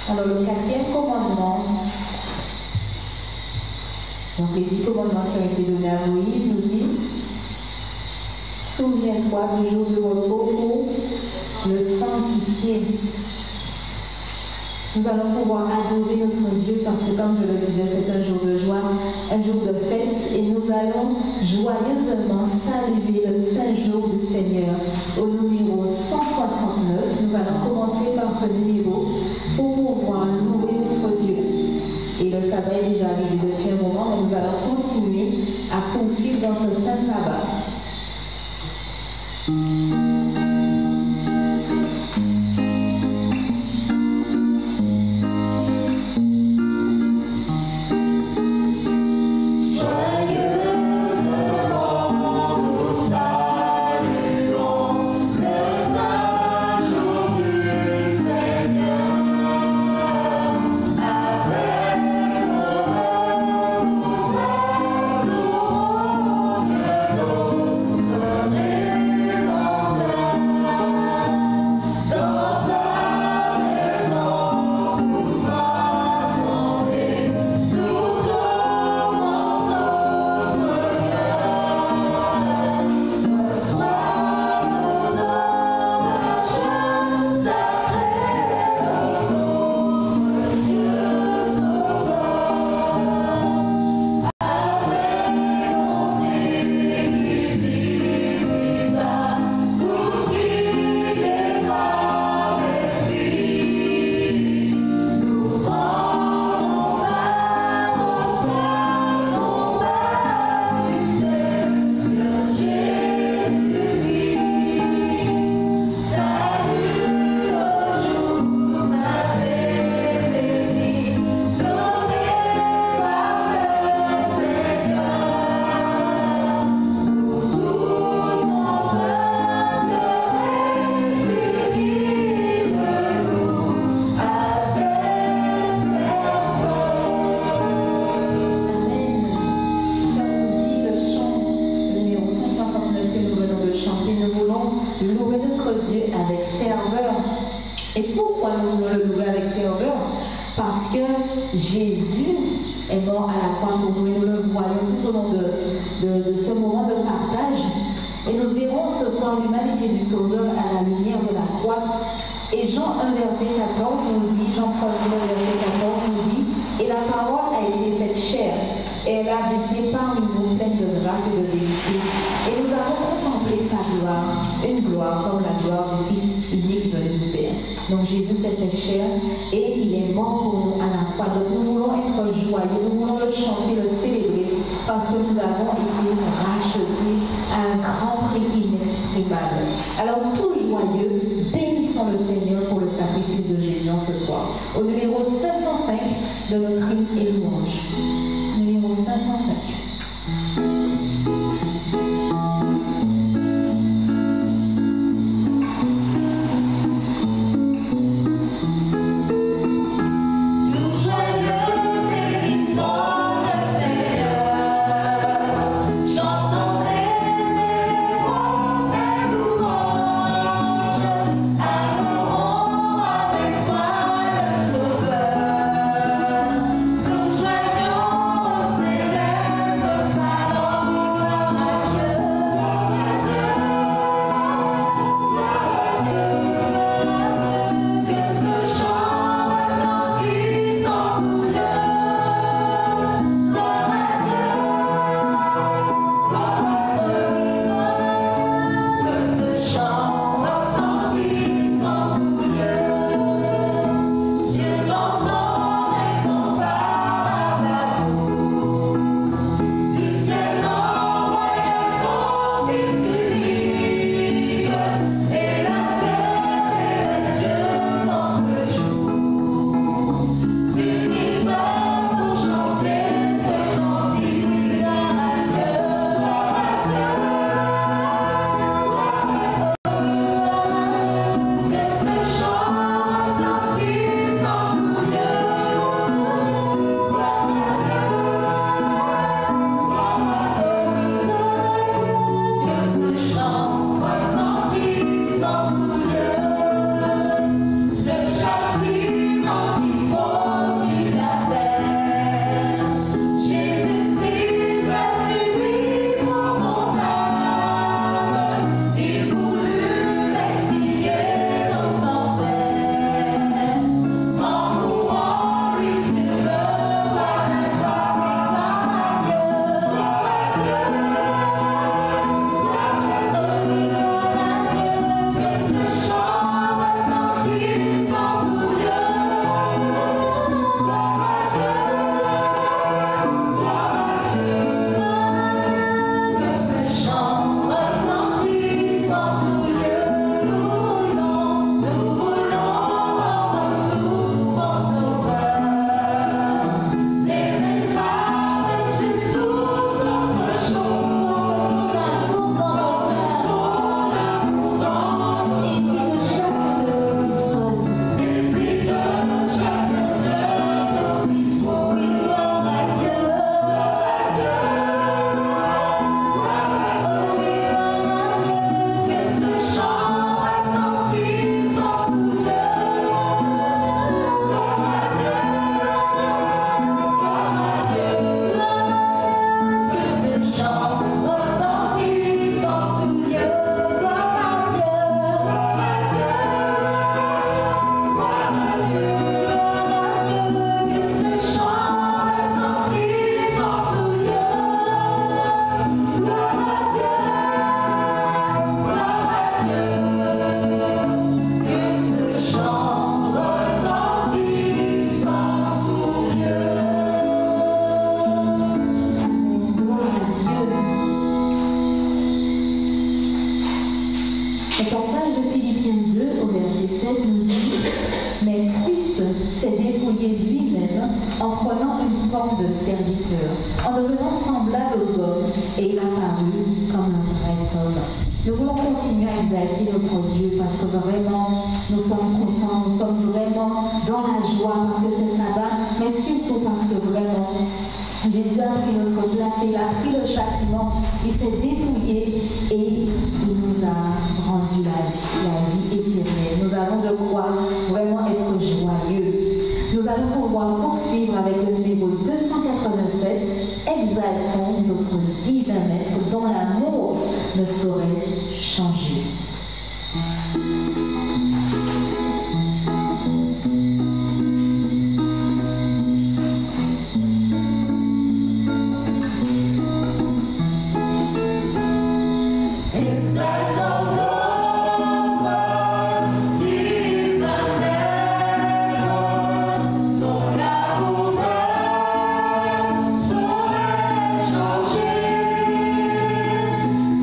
Alors le quatrième commandement, donc les 10 commandements qui ont été donnés à Moïse nous dit: souviens-toi du jour de repos pour le sanctifier. Nous allons pouvoir adorer notre Dieu parce que, comme je le disais, c'est un jour de joie, un jour de fête, et nous allons joyeusement saluer le saint jour du Seigneur. Au numéro 169, nous allons commencer par ce numéro pour pouvoir louer notre Dieu. Et le sabbat est déjà arrivé depuis un moment, mais nous allons continuer à poursuivre dans ce saint sabbat. Jésus est mort à la croix pour nous et nous le voyons tout au long de ce moment de partage. Et nous verrons ce soir l'humanité du Sauveur à la lumière de la croix. Et Jean 1, verset 14 nous dit, Jean 1, verset 14 nous dit: et la parole a été faite chair, et elle a habité parmi nous, pleine de grâce et de vérité. Et nous avons contemplé sa gloire, une gloire comme la gloire du Fils unique de du Père. Donc Jésus s'est fait chair et il est mort pour nous à la croix. Donc nous voulons être joyeux, nous voulons le chanter, le célébrer, parce que nous avons été rachetés à un grand prix inexprimable. Alors tout joyeux, bénissons le Seigneur pour le sacrifice de Jésus ce soir. Au numéro 505 de notre hymne et louange. Numéro 505. Nous joignons en prenant une forme de serviteur, en devenant semblable aux hommes, et il a paru comme un vrai homme. Nous voulons continuer à exalter notre Dieu parce que vraiment, nous sommes contents, nous sommes vraiment dans la joie parce que c'est sabbat, mais surtout parce que vraiment, Jésus a pris notre place, il a pris le châtiment, il s'est dépouillé et il nous a rendu la vie éternelle. Nous avons de quoi vraiment être joyeux. Nous allons pouvoir poursuivre avec le numéro 287, exaltons notre divin maître dont l'amour ne saurait changer.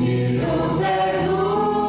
Il nous est doux.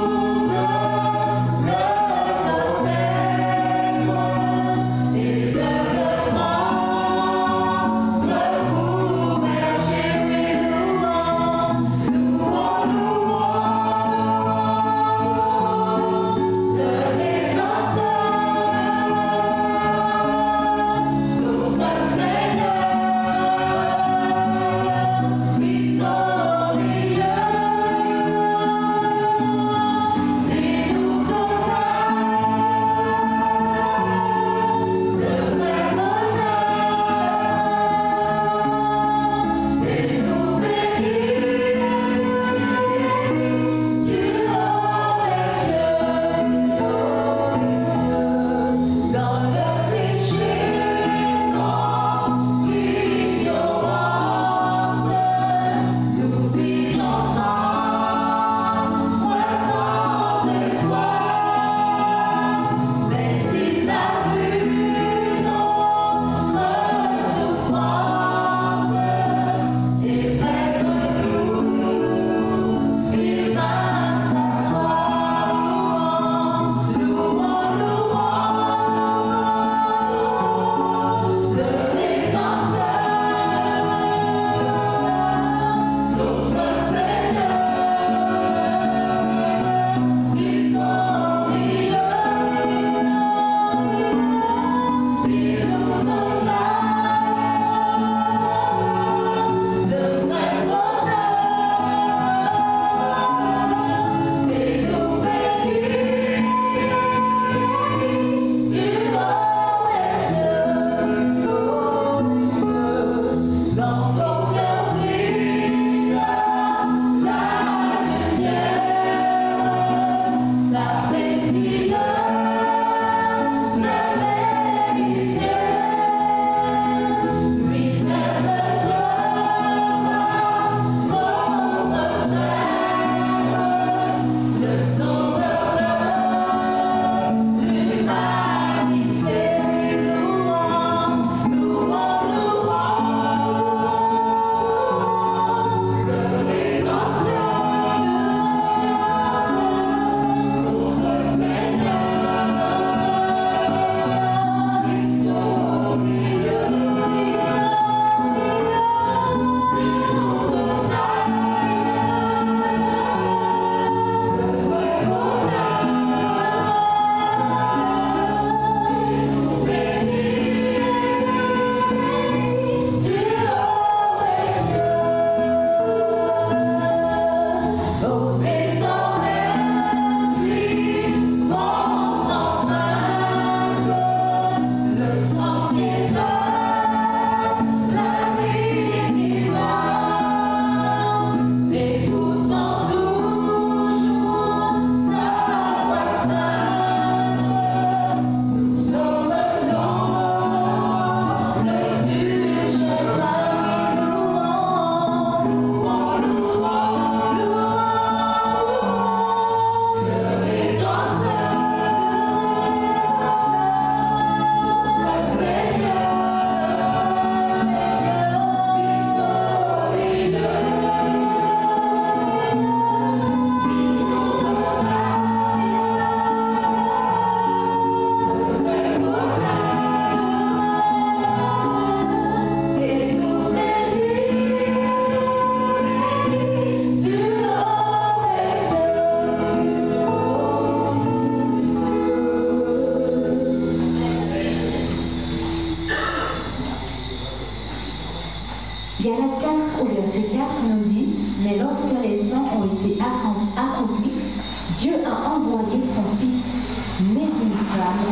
Dieu a envoyé son Fils, né d'une femme,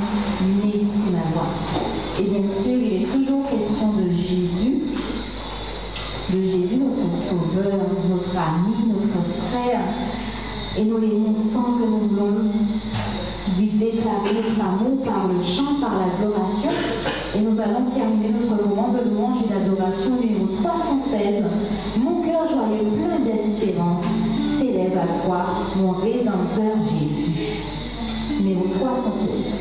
né sous la loi. Et bien sûr, il est toujours question de Jésus, notre Sauveur, notre ami, notre frère. Et nous l'aimons tant que nous voulons lui déclarer notre amour par le chant, par l'adoration. Et nous allons terminer notre moment de louange et d'adoration numéro 316. Mon cœur joyeux, plein d'espérance, s'élève à toi, mon Rédempteur Jésus. Numéro 316.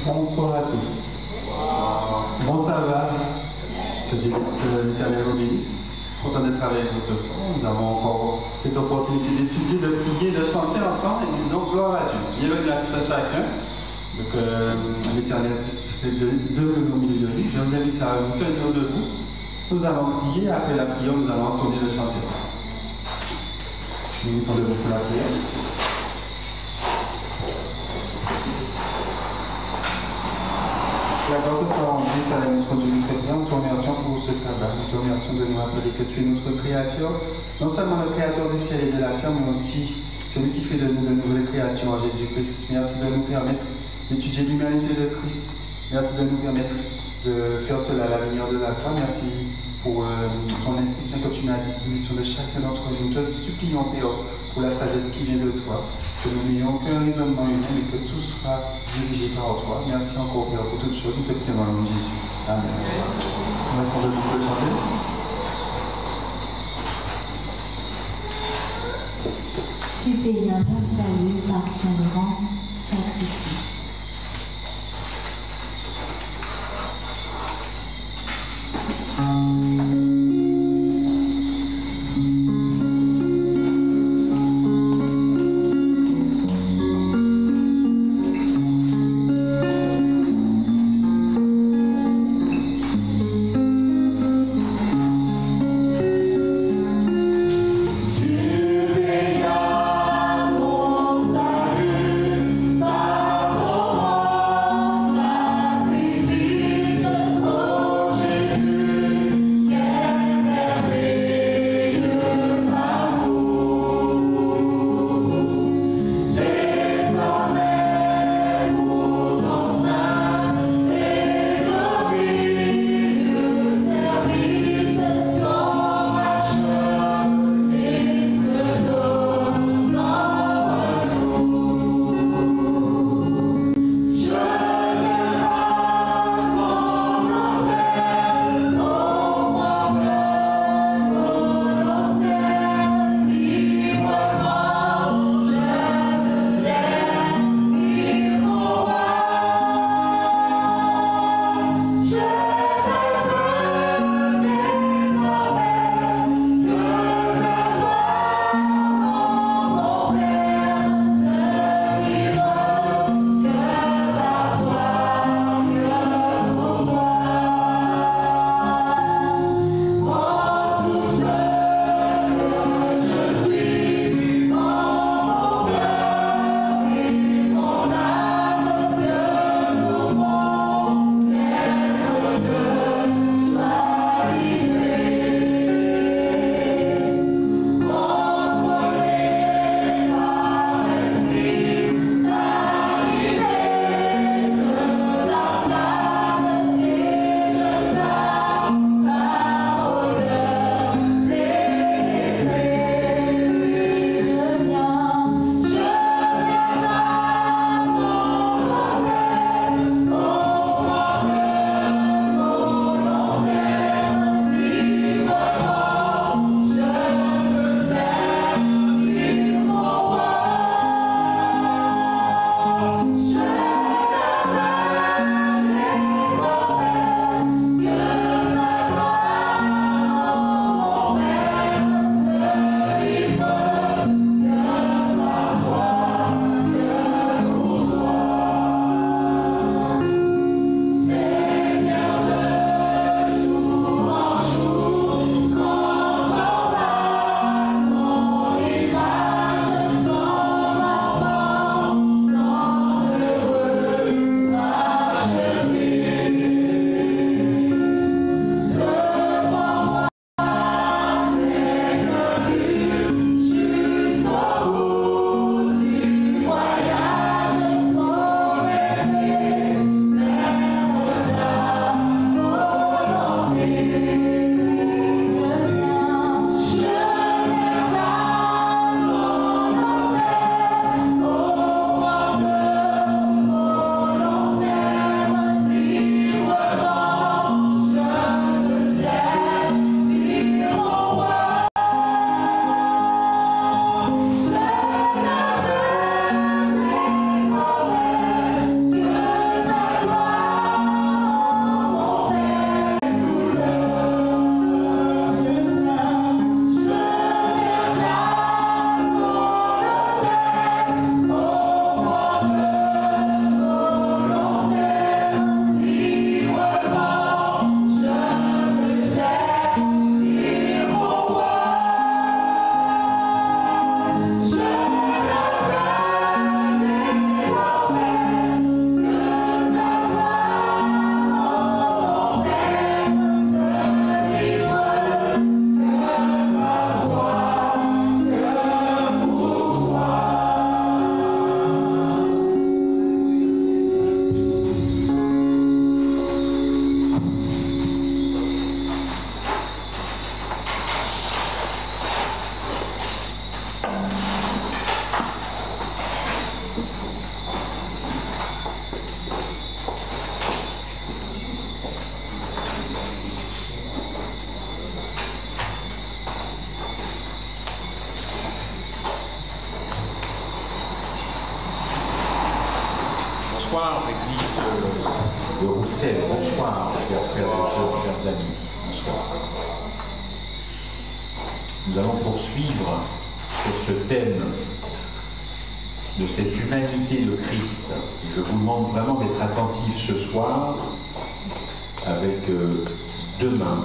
Bonsoir à tous. Bon sabbat, que l'Éternel vous bénisse. Content d'être avec vous ce soir. Nous avons encore cette opportunité d'étudier, de prier, de chanter ensemble et disons gloire à Dieu. Bienvenue à chacun. Donc l'Éternel puisse être de au milieu de nous. Je vous invite à vous tenir debout. Nous allons prier. Après la prière, nous allons entonner le chantier. Nous mettons debout pour la prière. La gloire soit rendue, Éternel, notre Dieu, notre Père. Nous te remercions pour ce sabbat. Nous te remercions de nous rappeler que tu es notre Créateur, non seulement le Créateur du ciel et de la terre, mais aussi celui qui fait de nous de nouvelles créatures en Jésus-Christ. Merci de nous permettre d'étudier l'humanité de Christ. Merci de nous permettre de faire cela à la lumière de la croix. Merci pour ton Esprit Saint que tu mets à disposition de chacun d'entre nous. Nous te supplions, Père, pour la sagesse qui vient de toi. Que nous n'ayons qu'un raisonnement humain, mais que tout soit dirigé par toi. Merci encore, Père, pour toutes choses. Nous te prions dans le nom de Jésus. Amen. Nous restons debout pour le chanter. Tu payas mon salut par ton grand sacrifice. Tu payas mon salut par ton Bonsoir, l'église de Roussel. Bonsoir, chers frères et sœurs, chers amis. Bonsoir. Nous allons poursuivre sur ce thème de cette humanité de Christ. Et je vous demande vraiment d'être attentifs ce soir avec deux mains.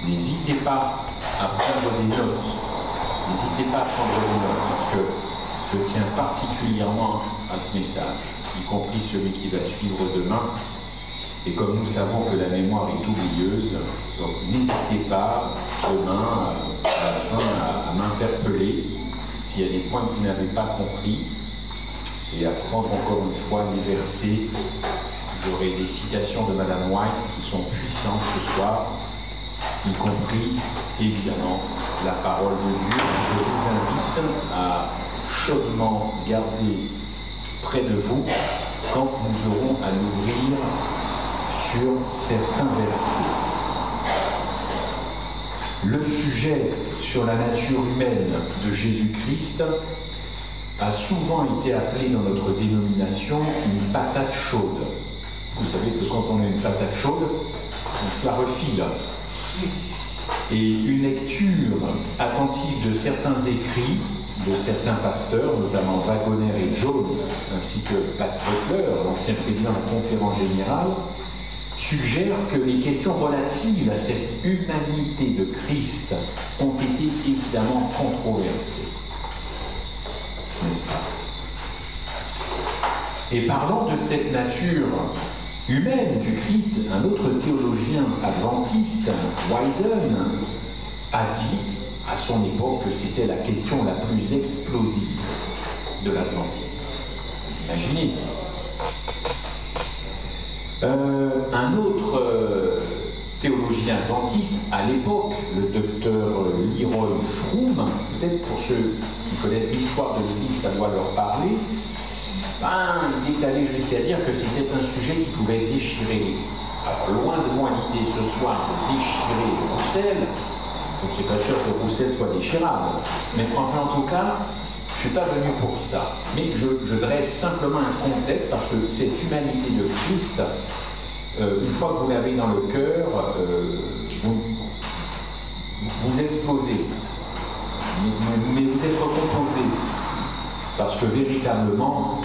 N'hésitez pas à prendre des notes. N'hésitez pas à prendre des notes parce que je tiens particulièrement à ce message, y compris celui qui va suivre demain. Et comme nous savons que la mémoire est oublieuse, donc n'hésitez pas demain à la fin à m'interpeller s'il y a des points que vous n'avez pas compris et à prendre encore une fois les versets. J'aurai des citations de Madame White qui sont puissantes ce soir, y compris évidemment la parole de Dieu. Je vous invite à chaudement garder près de vous quand nous aurons à l'ouvrir sur certains versets. Le sujet sur la nature humaine de Jésus-Christ a souvent été appelé dans notre dénomination une patate chaude. Vous savez que quand on a une patate chaude, on se la refile. Et une lecture attentive de certains écrits de certains pasteurs, notamment Wagoner et Jones, ainsi que Pat Butler, l'ancien président de la conférence générale, suggère que les questions relatives à cette humanité de Christ ont été évidemment controversées. N'est-ce pas? Et parlant de cette nature humaine du Christ, un autre théologien adventiste, Wyden, a dit à son époque que c'était la question la plus explosive de l'adventisme. Vous imaginez? Un autre théologien adventiste, à l'époque, le docteur Leroy Froom, peut-être pour ceux qui connaissent l'histoire de l'Église, ça doit leur parler, il est allé jusqu'à dire que c'était un sujet qui pouvait déchirer l'Église. Alors, loin de moi l'idée ce soir de déchirer Roussel, je ne suis pas sûr que Roussel soit déchirable, mais enfin en tout cas, je ne suis pas venu pour ça. Mais je dresse simplement un contexte parce que cette humanité de Christ, une fois que vous l'avez dans le cœur, vous explosez, mais vous êtes recomposé, parce que véritablement,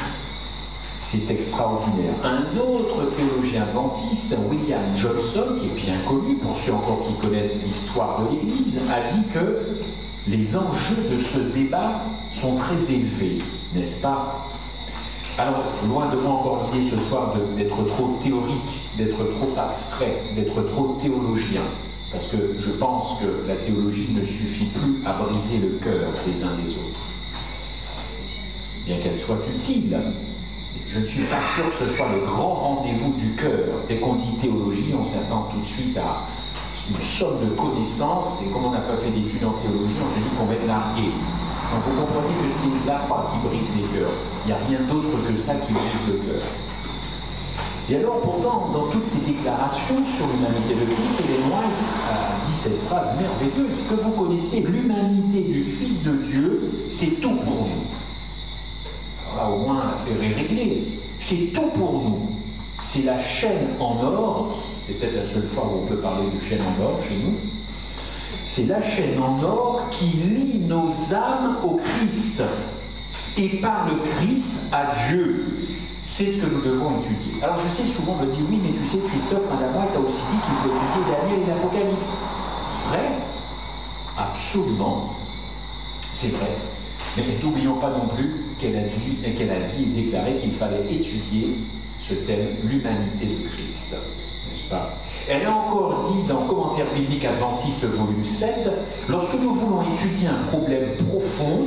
c'est extraordinaire. Un autre théologien adventiste, William Johnson, qui est bien connu pour ceux encore qui connaissent l'histoire de l'Église, a dit que les enjeux de ce débat sont très élevés, n'est-ce pas? Alors, loin de moi encore l'idée ce soir d'être trop théorique, d'être trop abstrait, d'être trop théologien, parce que je pense que la théologie ne suffit plus à briser le cœur des uns des autres. Bien qu'elle soit utile, je ne suis pas sûr que ce soit le grand rendez-vous du cœur. Dès qu'on dit théologie, on s'attend tout de suite à une somme de connaissances, et comme on n'a pas fait d'études en théologie, on se dit qu'on va être largué. Donc vous comprenez que c'est la part qui brise les cœurs. Il n'y a rien d'autre que ça qui brise le cœur. Et alors pourtant, dans toutes ces déclarations sur l'humanité de Christ, Ellen White a dit cette phrase merveilleuse: que vous connaissez l'humanité du Fils de Dieu, c'est tout pour nous. Alors là, au moins, l'affaire est réglée. C'est tout pour nous. C'est la chaîne en or. C'est peut-être la seule fois où on peut parler de chaîne en or chez nous. C'est la chaîne en or qui lie nos âmes au Christ et par le Christ à Dieu. C'est ce que nous devons étudier. Alors je sais, souvent on me dit oui, mais tu sais, Christophe, Madame White a aussi dit qu'il faut étudier Daniel et l'Apocalypse. Vrai? Absolument. C'est vrai. Mais n'oublions pas non plus qu'elle a dit et déclaré qu'il fallait étudier ce thème, l'humanité de Christ. N'est-ce pas? Elle a encore dit dans Commentaire biblique adventiste volume 7, lorsque nous voulons étudier un problème profond,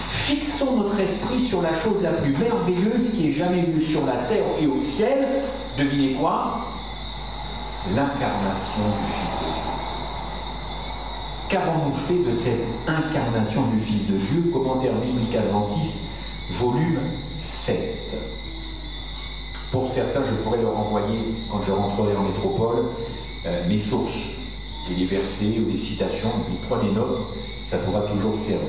fixons notre esprit sur la chose la plus merveilleuse qui ait jamais eu sur la terre et au ciel. Devinez quoi? L'incarnation du Fils de Dieu. Qu'avons-nous fait de cette incarnation du Fils de Dieu? Commentaire biblique adventiste volume 7. Pour certains, je pourrais leur envoyer, quand je rentrerai en métropole, mes sources et les versets ou des citations, puis prenez note, ça pourra toujours servir.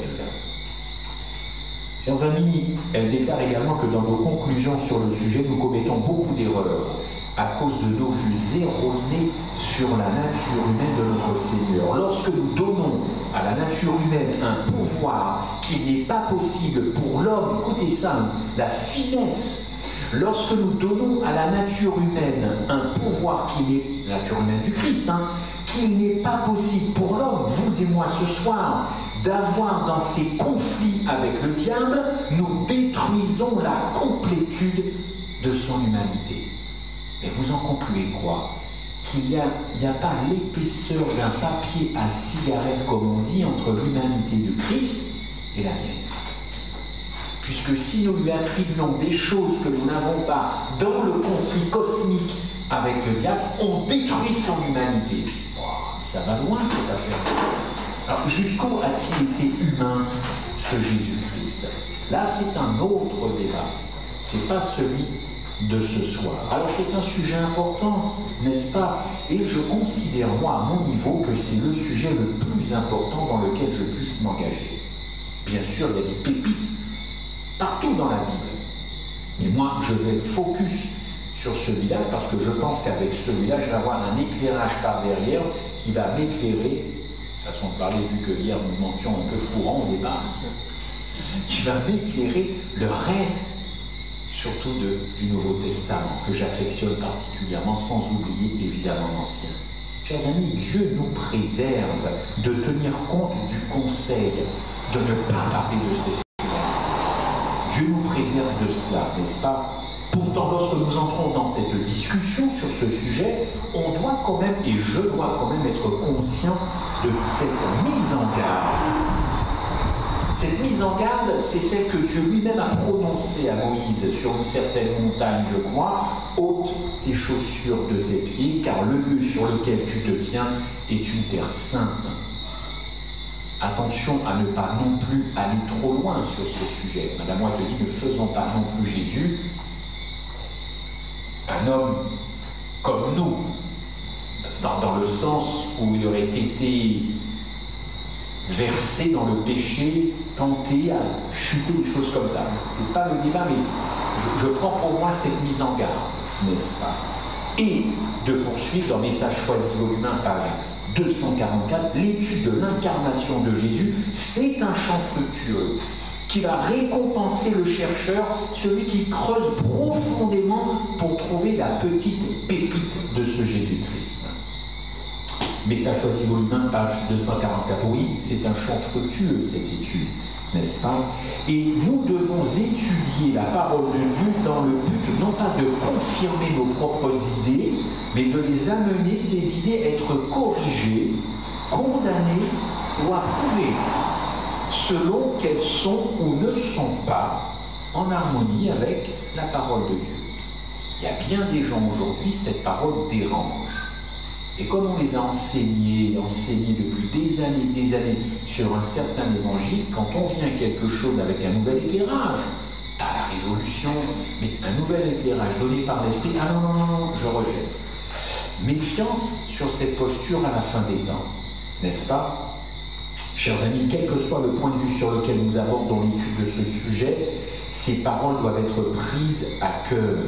Chers amis, elle déclare également que dans nos conclusions sur le sujet, nous commettons beaucoup d'erreurs à cause de nos vues erronées sur la nature humaine de notre Seigneur. Lorsque nous donnons à la nature humaine un pouvoir qui n'est pas possible pour l'homme, écoutez ça, la finesse. Lorsque nous donnons à la nature humaine un pouvoir qui n'est, la nature humaine du Christ, qu'il n'est pas possible pour l'homme, vous et moi ce soir, d'avoir dans ces conflits avec le diable, nous détruisons la complétude de son humanité. Et vous en concluez quoi? Qu'il n'y a pas l'épaisseur d'un papier à cigarette, comme on dit, entre l'humanité du Christ et la mienne. Puisque si nous lui attribuons des choses que nous n'avons pas dans le conflit cosmique avec le diable, on détruit son humanité. Wow, ça va loin cette affaire. Alors jusqu'où a-t-il été humain, ce Jésus-Christ? Là, c'est un autre débat. Ce n'est pas celui de ce soir. Alors c'est un sujet important, n'est-ce pas? Et je considère, moi, à mon niveau, que c'est le sujet le plus important dans lequel je puisse m'engager. Bien sûr, il y a des pépites partout dans la Bible. Mais moi, je vais focus sur celui-là parce que je pense qu'avec celui-là, je vais avoir un éclairage par derrière qui va m'éclairer, façon de parler, vu que hier nous manquions un peu courant au débat, qui va m'éclairer le reste, surtout du Nouveau Testament, que j'affectionne particulièrement, sans oublier évidemment l'Ancien. Chers amis, Dieu nous préserve de tenir compte du conseil de ne pas parler de cette chose. Dieu nous préserve de cela, n'est-ce pas? Pourtant, lorsque nous entrons dans cette discussion sur ce sujet, on doit quand même, et je dois quand même être conscient de cette mise en garde. Cette mise en garde, c'est celle que Dieu lui-même a prononcée à Moïse sur une certaine montagne, je crois. Ôte tes chaussures de tes pieds, car le lieu sur lequel tu te tiens est une terre sainte. Attention à ne pas non plus aller trop loin sur ce sujet. Madame moi te dit, ne faisons pas non plus Jésus un homme comme nous, dans le sens où il aurait été versé dans le péché, tenté à chuter, des choses comme ça. C'est pas le débat, mais je prends pour moi cette mise en garde, n'est-ce pas? Et de poursuivre dans Message choisi volume 1, page 244, l'étude de l'incarnation de Jésus, c'est un champ fructueux qui va récompenser le chercheur, celui qui creuse profondément pour trouver la petite pépite de ce Jésus-Christ. Message choisi volume 1, page 244. Oui, c'est un champ fructueux cette étude, n'est-ce pas? Et nous devons étudier la parole de Dieu dans le but non pas de confirmer nos propres idées, mais de les amener, ces idées, à être corrigées, condamnées ou approuvées, selon qu'elles sont ou ne sont pas en harmonie avec la parole de Dieu. Il y a bien des gens aujourd'hui, cette parole dérange. Et comme on les a enseignés depuis des années sur un certain évangile, quand on vient à quelque chose avec un nouvel éclairage, pas la révolution, mais un nouvel éclairage donné par l'Esprit, ah non, je rejette. Méfiance sur cette posture à la fin des temps, n'est-ce pas? Chers amis, quel que soit le point de vue sur lequel nous abordons l'étude de ce sujet, ces paroles doivent être prises à cœur.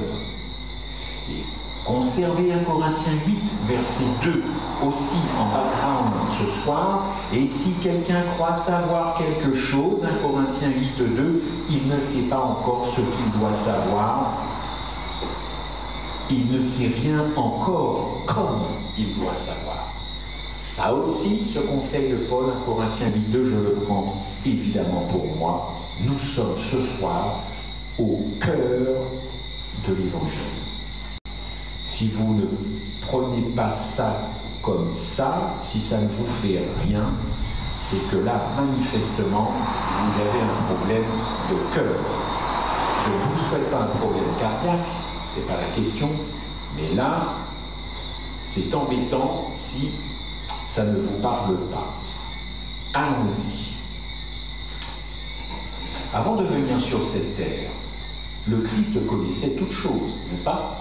Et conservez 1 Corinthiens 8, verset 2, aussi en background ce soir. Et si quelqu'un croit savoir quelque chose, 1 Corinthiens 8, 2, il ne sait pas encore ce qu'il doit savoir. Il ne sait rien encore comme il doit savoir. Ça aussi, ce conseil de Paul, 1 Corinthiens 8, 2, je le prends évidemment pour moi. Nous sommes ce soir au cœur de l'Évangile. Si vous ne prenez pas ça comme ça, si ça ne vous fait rien, c'est que là, manifestement, vous avez un problème de cœur. Je ne vous souhaite pas un problème cardiaque, c'est pas la question, mais là, c'est embêtant si ça ne vous parle pas. Allons-y. Avant de venir sur cette terre, le Christ connaissait toutes choses, n'est-ce pas?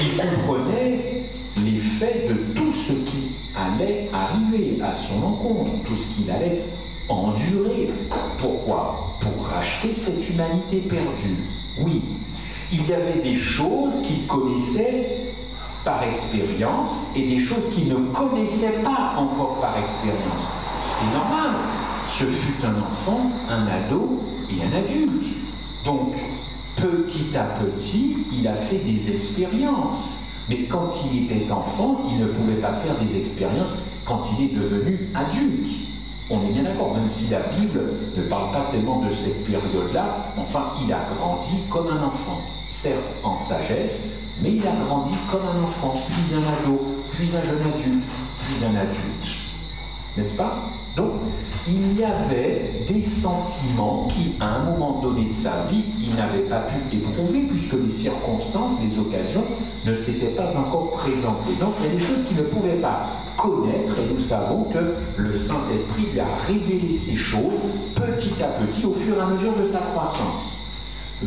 Il comprenait l'effet de tout ce qui allait arriver à son encontre, tout ce qu'il allait enduré. Pourquoi? Pour racheter cette humanité perdue. Oui, il y avait des choses qu'il connaissait par expérience et des choses qu'il ne connaissait pas encore par expérience. C'est normal. Ce fut un enfant, un ado et un adulte. Donc, petit à petit, il a fait des expériences. Mais quand il était enfant, il ne pouvait pas faire des expériences quand il est devenu adulte. On est bien d'accord, même si la Bible ne parle pas tellement de cette période-là, enfin, il a grandi comme un enfant. Certes en sagesse, mais il a grandi comme un enfant, puis un ado, puis un jeune adulte, puis un adulte. N'est-ce pas? Donc, il y avait des sentiments qui, à un moment donné de sa vie, il n'avait pas pu éprouver, puisque les circonstances, les occasions ne s'étaient pas encore présentées. Donc, il y a des choses qu'il ne pouvait pas connaître, et nous savons que le Saint-Esprit lui a révélé ces choses petit à petit, au fur et à mesure de sa croissance.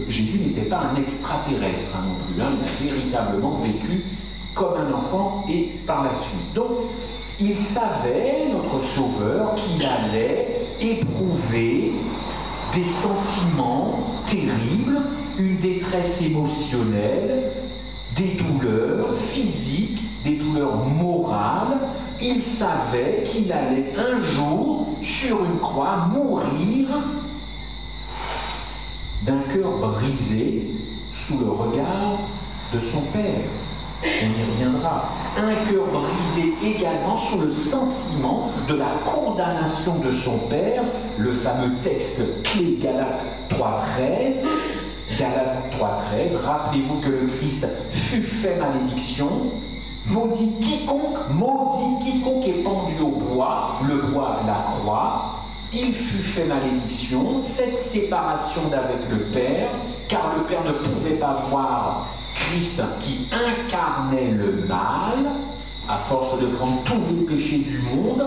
Jésus n'était pas un extraterrestre non plus, hein, il a véritablement vécu comme un enfant et par la suite. Donc, il savait, notre Sauveur, qu'il allait éprouver des sentiments terribles, une détresse émotionnelle, des douleurs physiques, des douleurs morales. Il savait qu'il allait un jour, sur une croix, mourir d'un cœur brisé sous le regard de son Père. On y reviendra. Un cœur brisé également sous le sentiment de la condamnation de son Père, le fameux texte clé Galates 3.13. Galates 3.13, rappelez-vous que le Christ fut fait malédiction, maudit quiconque est pendu au bois, le bois, la croix. Il fut fait malédiction, cette séparation d'avec le Père, car le Père ne pouvait pas voir Christ qui incarnait le mal, à force de prendre tous les péchés du monde.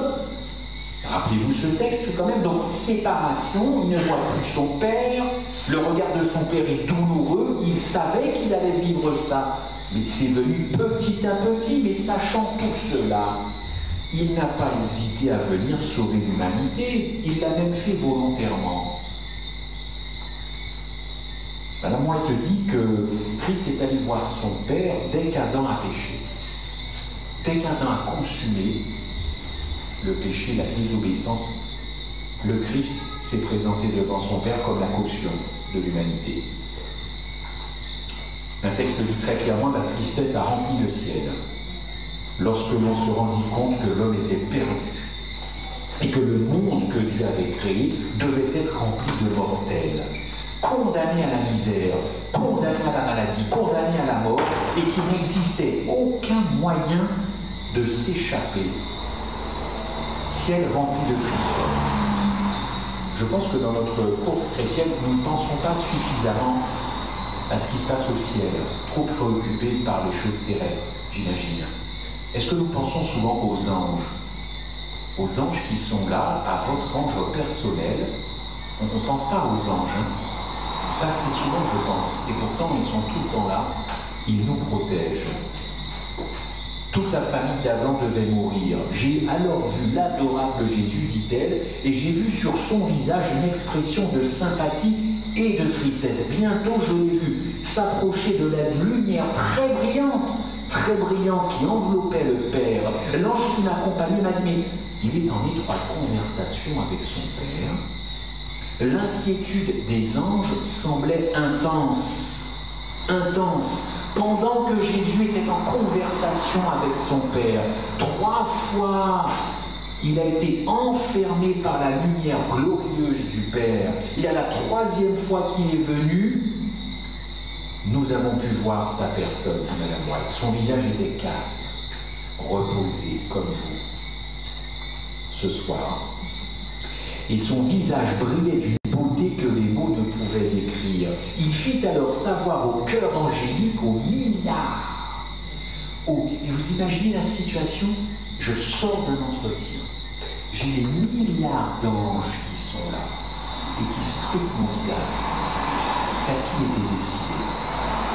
Rappelez-vous ce texte quand même, donc séparation, il ne voit plus son Père, le regard de son Père est douloureux, il savait qu'il allait vivre ça, mais c'est venu petit à petit, mais sachant tout cela, il n'a pas hésité à venir sauver l'humanité, il l'a même fait volontairement. Madame White te dit que Christ est allé voir son Père dès qu'Adam a péché. Dès qu'Adam a consumé le péché, la désobéissance, le Christ s'est présenté devant son Père comme la caution de l'humanité. Un texte dit très clairement, la tristesse a rempli le ciel lorsque l'on se rendit compte que l'homme était perdu et que le monde que Dieu avait créé devait être rempli de mortels, condamnés à la misère, condamnés à la maladie, condamnés à la mort, et qu'il n'existait aucun moyen de s'échapper. Ciel rempli de tristesse. Je pense que dans notre course chrétienne, nous ne pensons pas suffisamment à ce qui se passe au ciel, trop préoccupés par les choses terrestres, j'imagine. Est-ce que nous pensons souvent aux anges? Aux anges qui sont là, à votre ange personnel? On ne pense pas aux anges, hein? Pas assez souvent, je pense. Et pourtant, ils sont tout le temps là. Ils nous protègent. Toute la famille d'Adam devait mourir. J'ai alors vu l'adorable Jésus, dit-elle, et j'ai vu sur son visage une expression de sympathie et de tristesse. Bientôt, je l'ai vu s'approcher de la lumière très brillante qui enveloppait le Père. L'ange qui m'accompagnait m'a dit, mais il est en étroite conversation avec son Père. L'inquiétude des anges semblait intense. Pendant que Jésus était en conversation avec son Père, 3 fois, il a été enfermé par la lumière glorieuse du Père. Et à la 3e fois qu'il est venu, nous avons pu voir sa personne, dit Madame White. Son visage était calme, reposé comme vous, ce soir. Et son visage brillait d'une beauté que les mots ne pouvaient décrire. Il fit alors savoir au cœur angélique, aux milliards. Et vous imaginez la situation? Je sors d'un entretien. J'ai des milliards d'anges qui sont là et qui scrutent mon visage. Qu'a-t-il été décidé?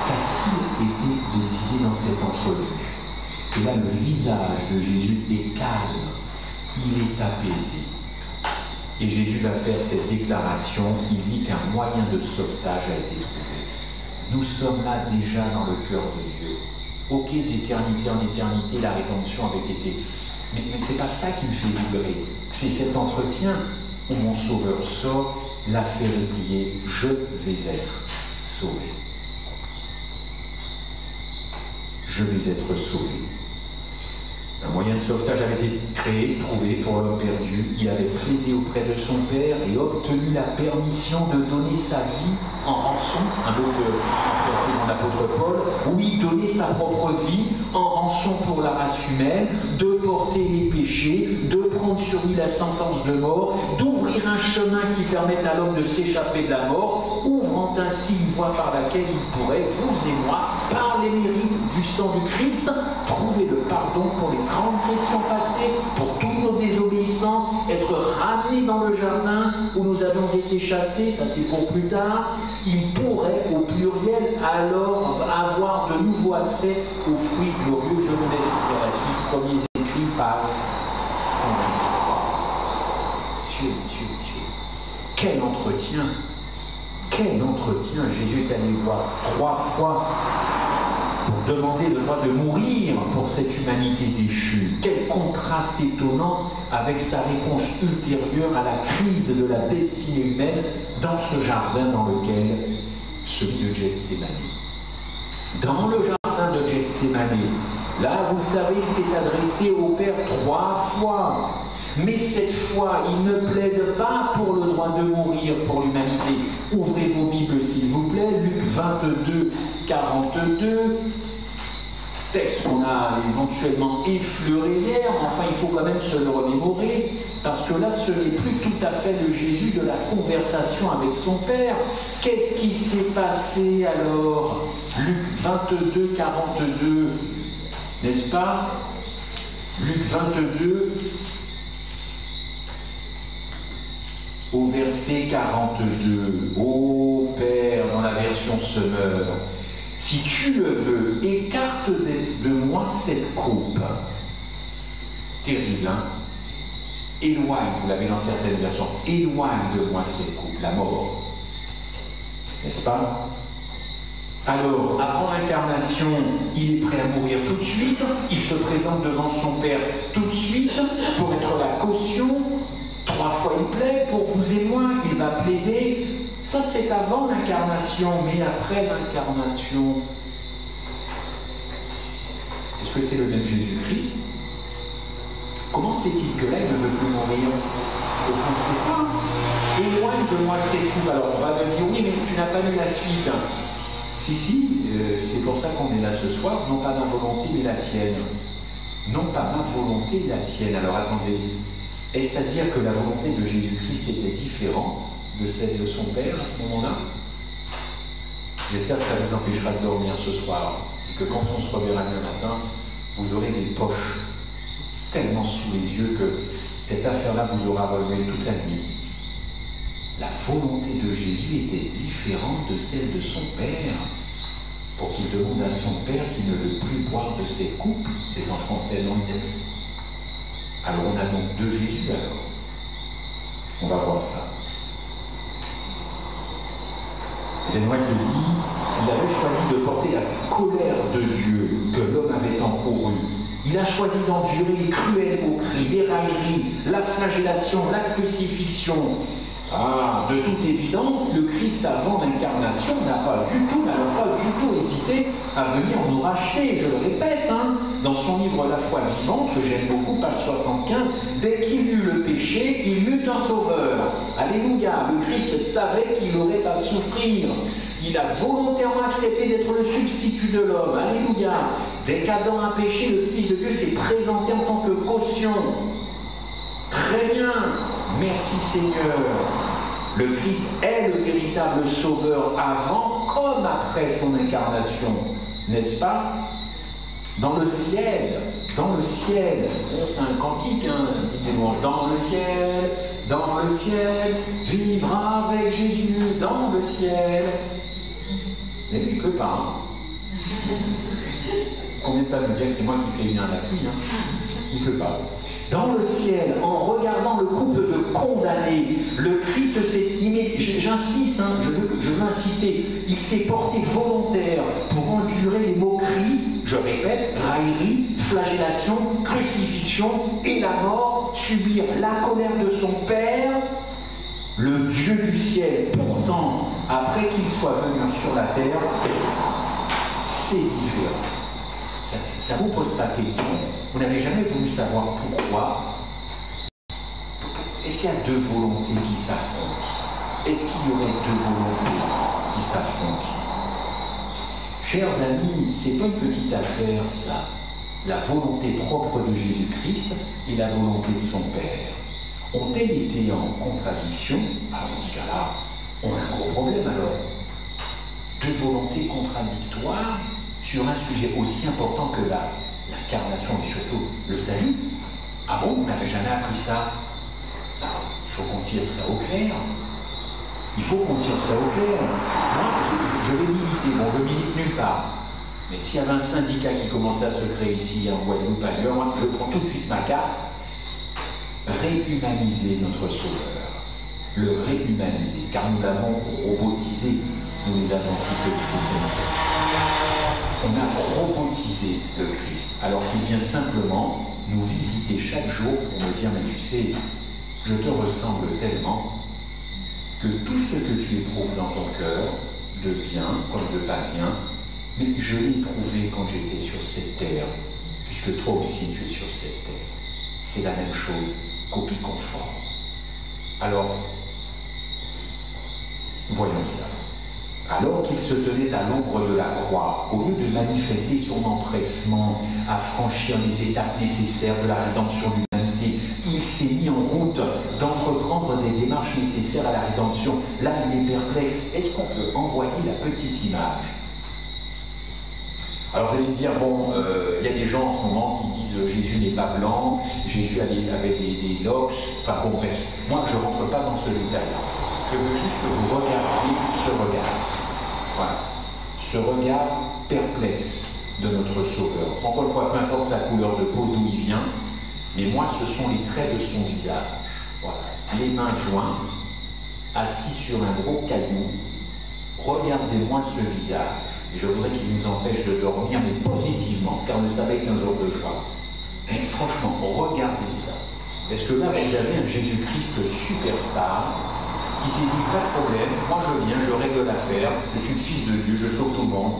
Qu'a-t-il été décidé dans cette entrevue? Et là, le visage de Jésus est calme. Il est apaisé. Et Jésus va faire cette déclaration, il dit qu'un moyen de sauvetage a été trouvé. Nous sommes là déjà dans le cœur de Dieu. Ok, d'éternité en éternité, la rédemption avait été... Mais ce n'est pas ça qui me fait vibrer. C'est cet entretien où mon Sauveur sort, l'affaire est pliée, je vais être sauvé. Je vais être sauvé. Un moyen de sauvetage avait été créé, trouvé pour l'homme perdu. Il avait plaidé auprès de son Père et obtenu la permission de donner sa vie en rançon. Un autre de l'apôtre Paul, oui, donner sa propre vie en rançon pour la race humaine, de porter les péchés, de prendre sur lui la sentence de mort, d'ouvrir un chemin qui permette à l'homme de s'échapper de la mort, ouvrant ainsi une voie par laquelle il pourrait, vous et moi, par les mérites du sang du Christ, trouver le pardon pour les transgressions passées, pour toutes nos désobéissances, être ramenés dans le jardin où nous avons été châtiés, ça c'est pour plus tard. Il pourrait, au pluriel, alors avoir de nouveau accès aux fruits glorieux. Je vous laisse lire la suite, premiers écrits, page 123. Dieu. Quel entretien! Quel entretien! Jésus est allé voir 3 fois pour demander le droit de mourir pour cette humanité déchue. Quel contraste étonnant avec sa réponse ultérieure à la crise de la destinée humaine dans ce jardin dans lequel, celui de Gethsémani. Dans le jardin de Gethsémani, là, vous le savez, il s'est adressé au Père 3 fois. Mais cette fois, il ne plaide pas pour le droit de mourir pour l'humanité. Ouvrez vos Bibles, s'il vous plaît, Luc 22, 42. Texte qu'on a éventuellement effleuré hier, enfin il faut quand même se le remémorer, parce que là ce n'est plus tout à fait le Jésus de la conversation avec son Père. Qu'est-ce qui s'est passé alors? Luc 22, 42, n'est-ce pas? Luc 22, au verset 42. Ô Père, dans la version Semeur, si tu le veux, écarte de moi cette coupe. Terrible, hein? Éloigne, vous l'avez dans certaines versions, éloigne de moi cette coupe, la mort. N'est-ce pas? Alors, avant l'incarnation, il est prêt à mourir tout de suite, il se présente devant son Père tout de suite pour être la caution. 3 fois il plaide pour vous et moi, il va plaider. Ça, c'est avant l'incarnation, mais après l'incarnation, est-ce que c'est le même Jésus-Christ? Comment se fait-il que là, il ne veut plus mourir? Au fond, c'est ça. Éloigne de moi cette coupe. Alors, on va me dire, oui, mais tu n'as pas lu la suite. Si, c'est pour ça qu'on est là ce soir, non pas ma volonté, mais la tienne. Non pas ma volonté, la tienne. Alors, attendez, est-ce à dire que la volonté de Jésus-Christ était différente de celle de son Père à ce moment-là? J'espère que ça vous empêchera de dormir ce soir et que quand on se reverra le matin, vous aurez des poches tellement sous les yeux que cette affaire-là vous aura relevé toute la nuit. La volonté de Jésus était différente de celle de son Père pour qu'il demande à son Père qu'il ne veut plus boire de ses coupes. C'est en français dans le texte. Alors on a donc 2 Jésus alors. On va voir ça. Ellen White le dit, il avait choisi de porter la colère de Dieu que l'homme avait encourue. Il a choisi d'endurer les cruelles moqueries, les railleries, la flagellation, la crucifixion. Ah, de toute évidence, le Christ avant l'incarnation n'avait pas du tout hésité à venir nous racheter. Je le répète, dans son livre La foi vivante, que j'aime beaucoup, page 75, dès qu'il eut le péché, il eut un sauveur. Alléluia, le Christ savait qu'il aurait à souffrir. Il a volontairement accepté d'être le substitut de l'homme. Alléluia. Dès qu'Adam a péché, le Fils de Dieu s'est présenté en tant que caution. Très bien. Merci Seigneur. Le Christ est le véritable sauveur avant comme après son incarnation. N'est-ce pas? Dans le ciel, c'est un cantique, des louanges. Dans le ciel, vivra avec Jésus, dans le ciel. Mais lui, il ne peut pas. Combien de temps me dire que c'est moi qui fais venir la pluie? Il ne peut pas. Dans le ciel, en regardant le couple de condamnés, le Christ s'est j'insiste, je veux insister, il s'est porté volontaire pour endurer les moqueries, je répète, railleries, flagellation, crucifixion et la mort, subir la colère de son Père, le Dieu du ciel. Pourtant, après qu'il soit venu sur la terre, c'est différent. Ça ne vous pose pas question. Vous n'avez jamais voulu savoir pourquoi. Est-ce qu'il y a deux volontés qui s'affrontent? Est-ce qu'il y aurait deux volontés qui s'affrontent? Chers amis, c'est pas une petite affaire, ça. La volonté propre de Jésus-Christ et la volonté de son Père. Ont-elles été en contradiction? Alors dans ce cas-là, on a un gros problème alors. Deux volontés contradictoires sur un sujet aussi important que l'incarnation et surtout le salut. Ah bon, on n'avait jamais appris ça? Alors, il faut qu'on tire ça au clair. Il faut qu'on tire ça au clair. Moi, je vais militer. Bon, je milite nulle part. Mais s'il y avait un syndicat qui commençait à se créer ici, en Guadeloupe, ailleurs, moi, je prends tout de suite ma carte. Réhumaniser notre Sauveur. Le réhumaniser, car nous l'avons robotisé, nous les adventistes du 7e siècle. On a robotisé le Christ, alors qu'il vient simplement nous visiter chaque jour pour me dire, mais tu sais, je te ressemble tellement que tout ce que tu éprouves dans ton cœur, de bien comme de pas bien, mais je l'ai éprouvé quand j'étais sur cette terre, puisque toi aussi tu es sur cette terre. C'est la même chose, copie conforme. Alors, voyons ça. Alors qu'il se tenait à l'ombre de la croix, au lieu de manifester son empressement à franchir les étapes nécessaires de la rédemption de l'humanité, il s'est mis en route d'entreprendre des démarches nécessaires à la rédemption. Là, il est perplexe. Est-ce qu'on peut envoyer la petite image? Alors vous allez me dire, bon, il y a des gens en ce moment qui disent Jésus n'est pas blanc, Jésus avait des locks, enfin bon bref, moi je ne rentre pas dans ce détail-là. Je veux juste que vous regardiez ce regard. Voilà. Ce regard perplexe de notre Sauveur. Encore une fois, peu importe sa couleur de peau, d'où il vient, mais moi, ce sont les traits de son visage. Voilà. Les mains jointes, assis sur un gros caillou. Regardez-moi ce visage. Et je voudrais qu'il nous empêche de dormir, mais positivement, car ne savait qu'un jour de joie. Mais franchement, regardez ça. Est-ce que là, vous avez un Jésus-Christ superstar qui s'est dit, pas de problème, moi je viens, je règle l'affaire, je suis le Fils de Dieu, je sauve tout le monde,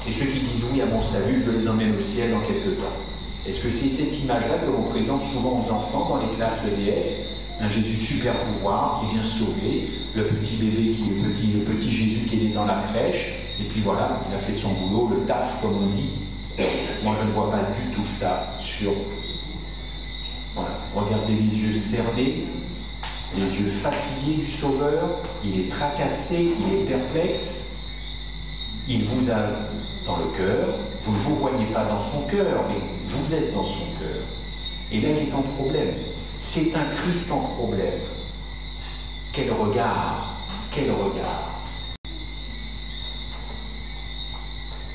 et ceux qui disent oui à mon salut, je les emmène au ciel dans quelques temps. Est-ce que c'est cette image-là que l'on présente souvent aux enfants dans les classes EDS, un Jésus super pouvoir qui vient sauver, le petit bébé qui est petit, le petit Jésus qui est né dans la crèche, et puis voilà, il a fait son boulot, le taf comme on dit. Moi je ne vois pas du tout ça sur... Voilà, regardez les yeux cernés, les yeux fatigués du Sauveur, il est tracassé, il est perplexe, il vous a dans le cœur, vous ne vous voyez pas dans son cœur, mais vous êtes dans son cœur. Et là, il est en problème. C'est un Christ en problème. Quel regard, quel regard.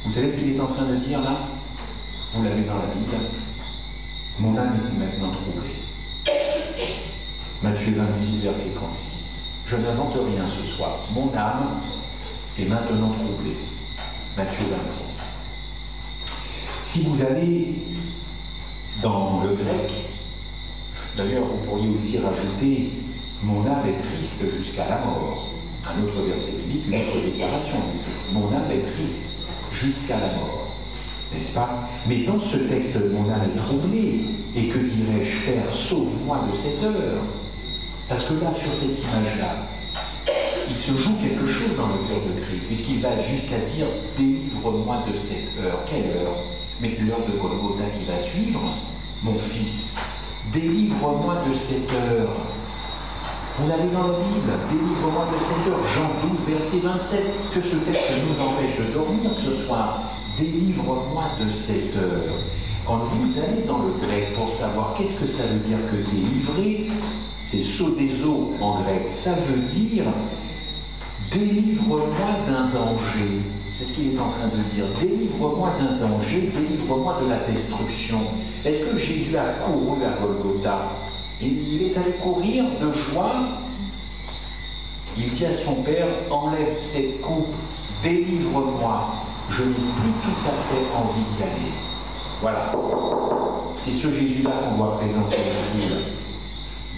Vous savez ce qu'il est en train de dire là? Vous l'avez dans la Bible. Mon âme est maintenant troublée. Matthieu 26, verset 36. Je n'invente rien ce soir. Mon âme est maintenant troublée. Matthieu 26. Si vous allez dans le grec, d'ailleurs vous pourriez aussi rajouter « Mon âme est triste jusqu'à la mort ». Un autre verset biblique, une autre déclaration du Christ. Mon âme est triste jusqu'à la mort. N'est-ce pas? Mais dans ce texte, mon âme est troublée. Et que dirais-je, Père, sauve-moi de cette heure? Parce que là, sur cette image-là, il se joue quelque chose dans le cœur de Christ, puisqu'il va jusqu'à dire « Délivre-moi de cette heure ». Quelle heure? Mais l'heure de Golgotha qui va suivre. Mon fils, délivre-moi de cette heure. Vous l'avez dans la Bible, délivre-moi de cette heure. Jean 12, verset 27. Que ce texte nous empêche de dormir ce soir. Délivre-moi de cette heure. Quand vous allez dans le grec pour savoir qu'est-ce que ça veut dire que délivrer, c'est sodezo en grec. Ça veut dire délivre-moi d'un danger. C'est ce qu'il est en train de dire. Délivre-moi d'un danger, délivre-moi de la destruction. Est-ce que Jésus a couru à Golgotha? Et il est allé courir de joie. Il dit à son Père, enlève cette coupe, délivre-moi. Je n'ai plus tout à fait envie d'y aller. Voilà. C'est ce Jésus-là qu'on doit présenter aux foules.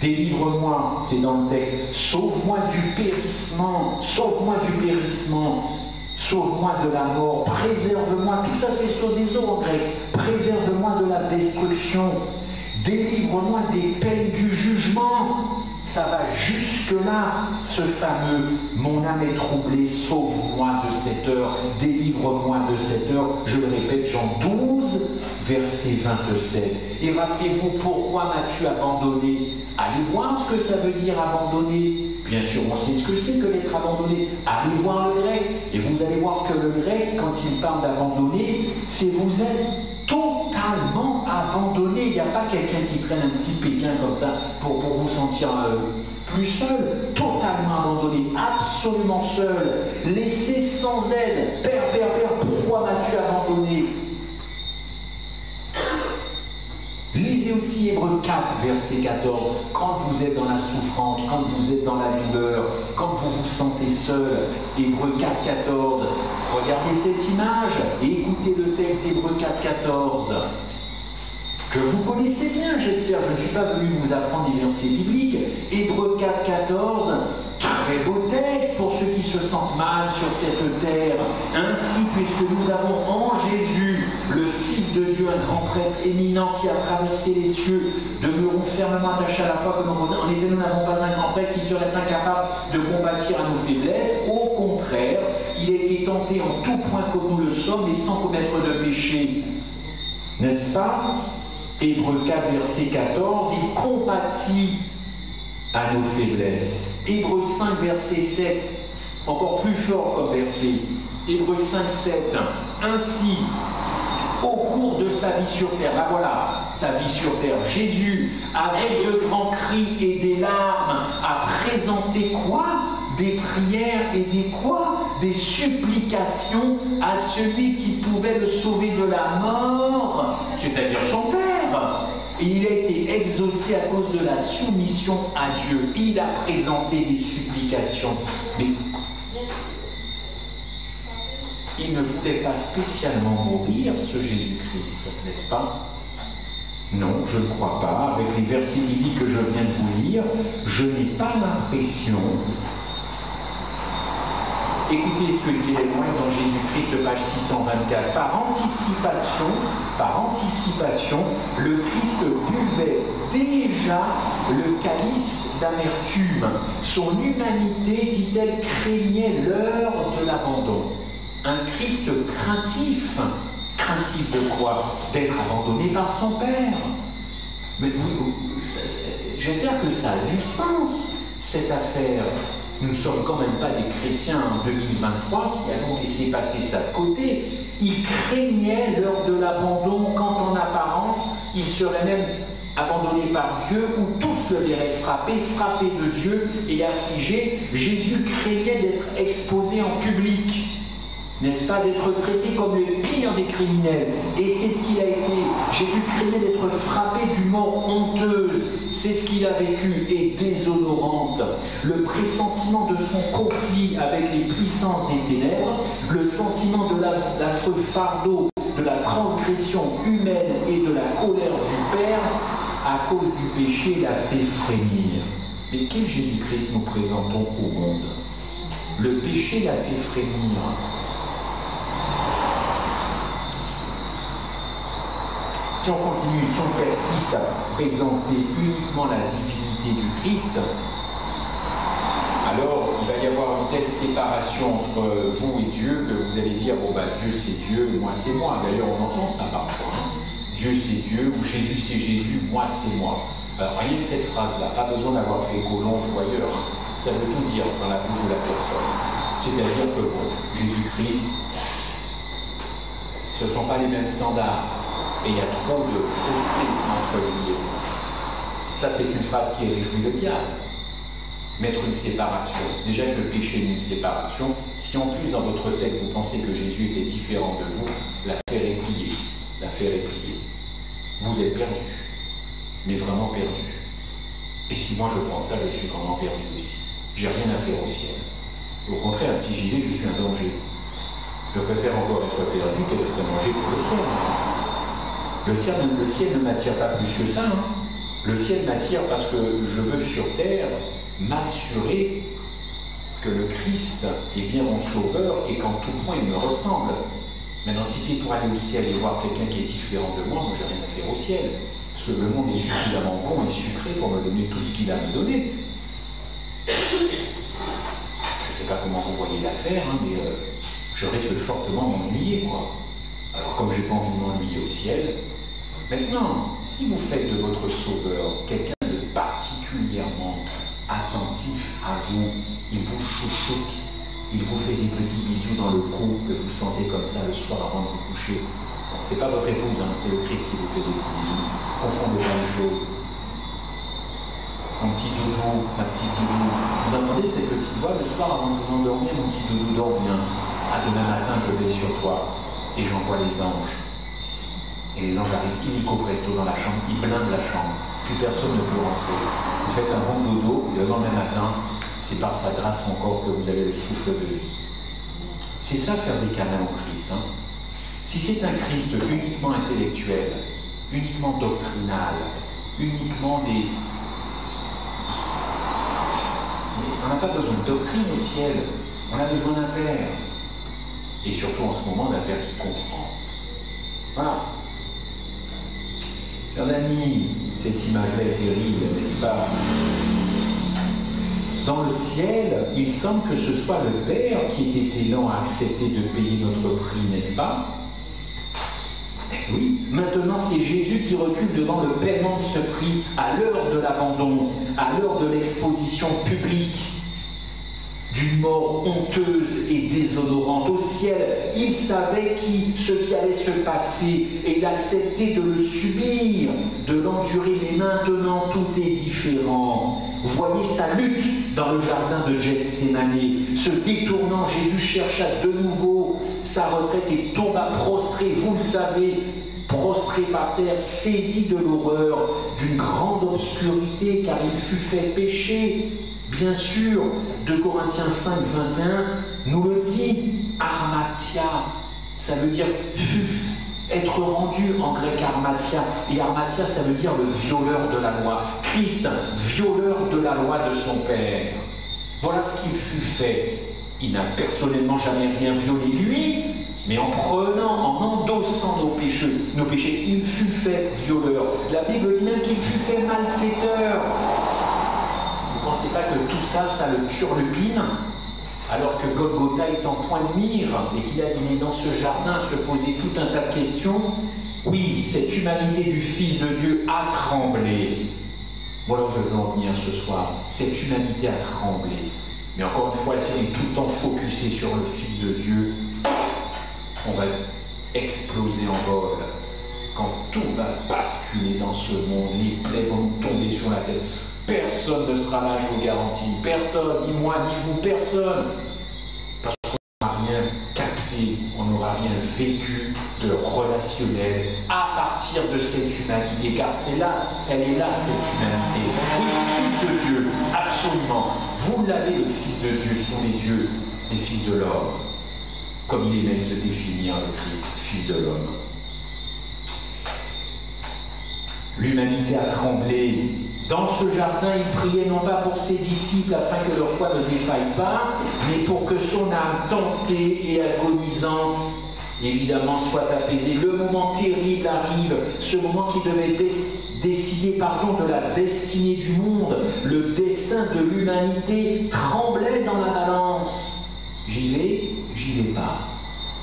Délivre-moi, c'est dans le texte. Sauve-moi du périssement. Sauve-moi du périssement. Sauve-moi de la mort. Préserve-moi. Tout ça, c'est sur des eaux en grec. Préserve-moi de la destruction. Délivre-moi des peines du jugement. Ça va jusque-là, ce fameux « Mon âme est troublée, sauve-moi de cette heure, délivre-moi de cette heure ». Je le répète, Jean 12, verset 27. Et rappelez-vous, pourquoi m'as-tu abandonné? Allez voir ce que ça veut dire abandonner. Bien sûr, on sait ce que c'est que d'être abandonné. Allez voir le grec. Et vous allez voir que le grec, quand il parle d'abandonner, c'est vous êtes totalement abandonné. Il n'y a pas quelqu'un qui traîne un petit pékin comme ça pour vous sentir plus seul. Totalement abandonné, absolument seul, laissé sans aide. Père, pourquoi m'as-tu abandonné? Lisez aussi Hébreux 4, verset 14. Quand vous êtes dans la souffrance, quand vous êtes dans la douleur, quand vous vous sentez seul, Hébreux 4, 14. Regardez cette image et écoutez le texte d'Hébreux 4, 14. Que vous connaissez bien, j'espère. Je ne suis pas venu vous apprendre des versets bibliques. Hébreux 4, 14. Très beau texte pour ceux qui se sentent mal sur cette terre. Ainsi, puisque nous avons en Jésus, le Fils de Dieu, un grand prêtre éminent qui a traversé les cieux, demeurons fermement attachés à la foi que nous avons. En effet, nous n'avons pas un grand prêtre qui serait incapable de compatir à nos faiblesses. Au contraire, il a été tenté en tout point comme nous le sommes, mais sans commettre de péché. N'est-ce pas? Hébreux 4, verset 14, il compatit à nos faiblesses. Hébreux 5, verset 7, encore plus fort comme verset. Hébreux 5, 7. Ainsi, au cours de sa vie sur terre, là voilà, sa vie sur terre, Jésus, avec de grands cris et des larmes, a présenté quoi? Des prières et des quoi? Des supplications à celui qui pouvait le sauver de la mort, c'est-à-dire son Père. Et il a été exaucé à cause de la soumission à Dieu. Il a présenté des supplications. Mais il ne voulait pas spécialement mourir, ce Jésus-Christ, n'est-ce pas? Non, je ne crois pas. Avec les versets bibliques que je viens de vous lire, je n'ai pas l'impression. Écoutez ce que dit Lémoine dans Jésus-Christ, page 624. Par anticipation, le Christ buvait déjà le calice d'amertume. Son humanité, dit-elle, craignait l'heure de l'abandon. Un Christ craintif. Craintif de quoi? D'être abandonné par son Père. Mais j'espère que ça a du sens, cette affaire. Nous ne sommes quand même pas des chrétiens en 2023 qui allons laisser passer ça de côté. Il craignait l'heure de l'abandon quand en apparence il serait même abandonné par Dieu ou tous le verraient frappé de Dieu et affligé. Jésus craignait d'être exposé en public. N'est-ce pas, d'être traité comme le pire des criminels. Et c'est ce qu'il a été. Jésus craignait d'être frappé d'une mort honteuse. C'est ce qu'il a vécu et déshonorante. Le pressentiment de son conflit avec les puissances des ténèbres, le sentiment de l'affreux fardeau, de la transgression humaine et de la colère du Père, à cause du péché, l'a fait frémir. Mais quel Jésus-Christ nous présentons au monde? Le péché l'a fait frémir. Si on continue, si on persiste à présenter uniquement la divinité du Christ, alors il va y avoir une telle séparation entre vous et Dieu que vous allez dire, bon Dieu c'est Dieu, moi c'est moi. D'ailleurs on entend ça parfois. Dieu c'est Dieu, ou Jésus c'est Jésus, moi c'est moi. Alors rien que cette phrase-là, pas besoin d'avoir fait Collonges ou ailleurs, ça veut tout dire dans la bouche de la personne. C'est-à-dire que Jésus-Christ, ce ne sont pas les mêmes standards. Et il y a trop de fossé entre les deux. Ça, c'est une phrase qui réjouit le diable. mettre une séparation. Déjà que le péché est une séparation, si en plus dans votre tête vous pensez que Jésus était différent de vous, l'affaire est pliée. L'affaire est pliée. Vous êtes perdu, mais vraiment perdu. Et si moi je pense ça, je suis vraiment perdu aussi. J'ai rien à faire au ciel. Au contraire, si j'y vais, je suis un danger. Je préfère encore être perdu que d'être un danger pour le ciel. Le ciel ne m'attire pas plus que ça. Hein. Le ciel m'attire parce que je veux sur terre m'assurer que le Christ est bien mon sauveur et qu'en tout point il me ressemble. Maintenant, si c'est pour aller au ciel et voir quelqu'un qui est différent de moi, j'ai rien à faire au ciel. Parce que le monde est suffisamment bon et sucré pour me donner tout ce qu'il a à me donner. Je ne sais pas comment vous voyez l'affaire, hein, mais je risque fortement de m'ennuyer, quoi. Alors, comme je n'ai pas envie de m'ennuyer au ciel, maintenant, si vous faites de votre sauveur quelqu'un de particulièrement attentif à vous, il vous chouchoute, il vous fait des petits bisous dans le cou que vous sentez comme ça le soir avant de vous coucher. C'est pas votre épouse, hein, c'est le Christ qui vous fait des petits bisous. Confondez pas les choses. Mon petit doudou, ma petite doudou. Vous entendez ces petites voix le soir avant de vous endormir? Mon petit doudou, dors bien. Ah, demain matin, je veille sur toi. Et j'envoie les anges. Et les anges arrivent illico presto dans la chambre, ils blindent la chambre. Plus personne ne peut rentrer. Vous faites un bon dodo, et le lendemain matin, c'est par sa grâce encore que vous avez le souffle de vie. C'est ça faire des câlins au Christ. Hein. Si c'est un Christ uniquement intellectuel, uniquement doctrinal, uniquement des... Mais on n'a pas besoin de doctrine au ciel, on a besoin d'un Père. Et surtout en ce moment, d'un Père qui comprend. Voilà. Chers amis, cette image-là est terrible, n'est-ce pas? Dans le ciel, il semble que ce soit le Père qui ait été lent à accepter de payer notre prix, n'est-ce pas? Oui, maintenant c'est Jésus qui recule devant le paiement de ce prix à l'heure de l'abandon, à l'heure de l'exposition publique, d'une mort honteuse et déshonorante. Au ciel, il savait ce qui allait se passer et il acceptait de le subir, de l'endurer, mais maintenant tout est différent. Voyez sa lutte dans le jardin de Gethsémani. Se détournant, Jésus chercha de nouveau sa retraite et tomba prostré, vous le savez, prostré par terre, saisi de l'horreur, d'une grande obscurité, car il fut fait pécher. Bien sûr, 2 Corinthiens 5, 21 nous le dit, armatia, ça veut dire être rendu en grec armatia, et armatia ça veut dire le violeur de la loi. Christ, violeur de la loi de son Père. Voilà ce qu'il fut fait. Il n'a personnellement jamais rien violé lui, mais en prenant, en endossant nos péchés, il fut fait violeur. La Bible dit même qu'il fut fait malfaiteur. Vous ne pensez pas que tout ça, ça le turlupine, alors que Golgotha est en point de mire et qu'il est dans ce jardin à se poser tout un tas de questions? Oui, cette humanité du Fils de Dieu a tremblé. Voilà où je veux en venir ce soir. Cette humanité a tremblé. Mais encore une fois, si on est tout le temps focusé sur le Fils de Dieu, on va exploser en vol. Quand tout va basculer dans ce monde, les plaies vont nous tomber sur la tête. Personne ne sera là, je vous garantis. Personne, ni moi, ni vous, personne. Parce qu'on n'aura rien capté, on n'aura rien vécu de relationnel à partir de cette humanité. Car c'est là, elle est là, cette humanité. Oui, Fils de Dieu, absolument. Vous l'avez, le Fils de Dieu, sous les yeux des fils de l'homme. Comme il aimait se définir, le Christ, Fils de l'homme. L'humanité a tremblé. Dans ce jardin, il priait non pas pour ses disciples afin que leur foi ne défaille pas, mais pour que son âme tentée et agonisante, évidemment, soit apaisée. Le moment terrible arrive, ce moment qui devait décider de la destinée du monde. Le destin de l'humanité tremblait dans la balance. J'y vais pas.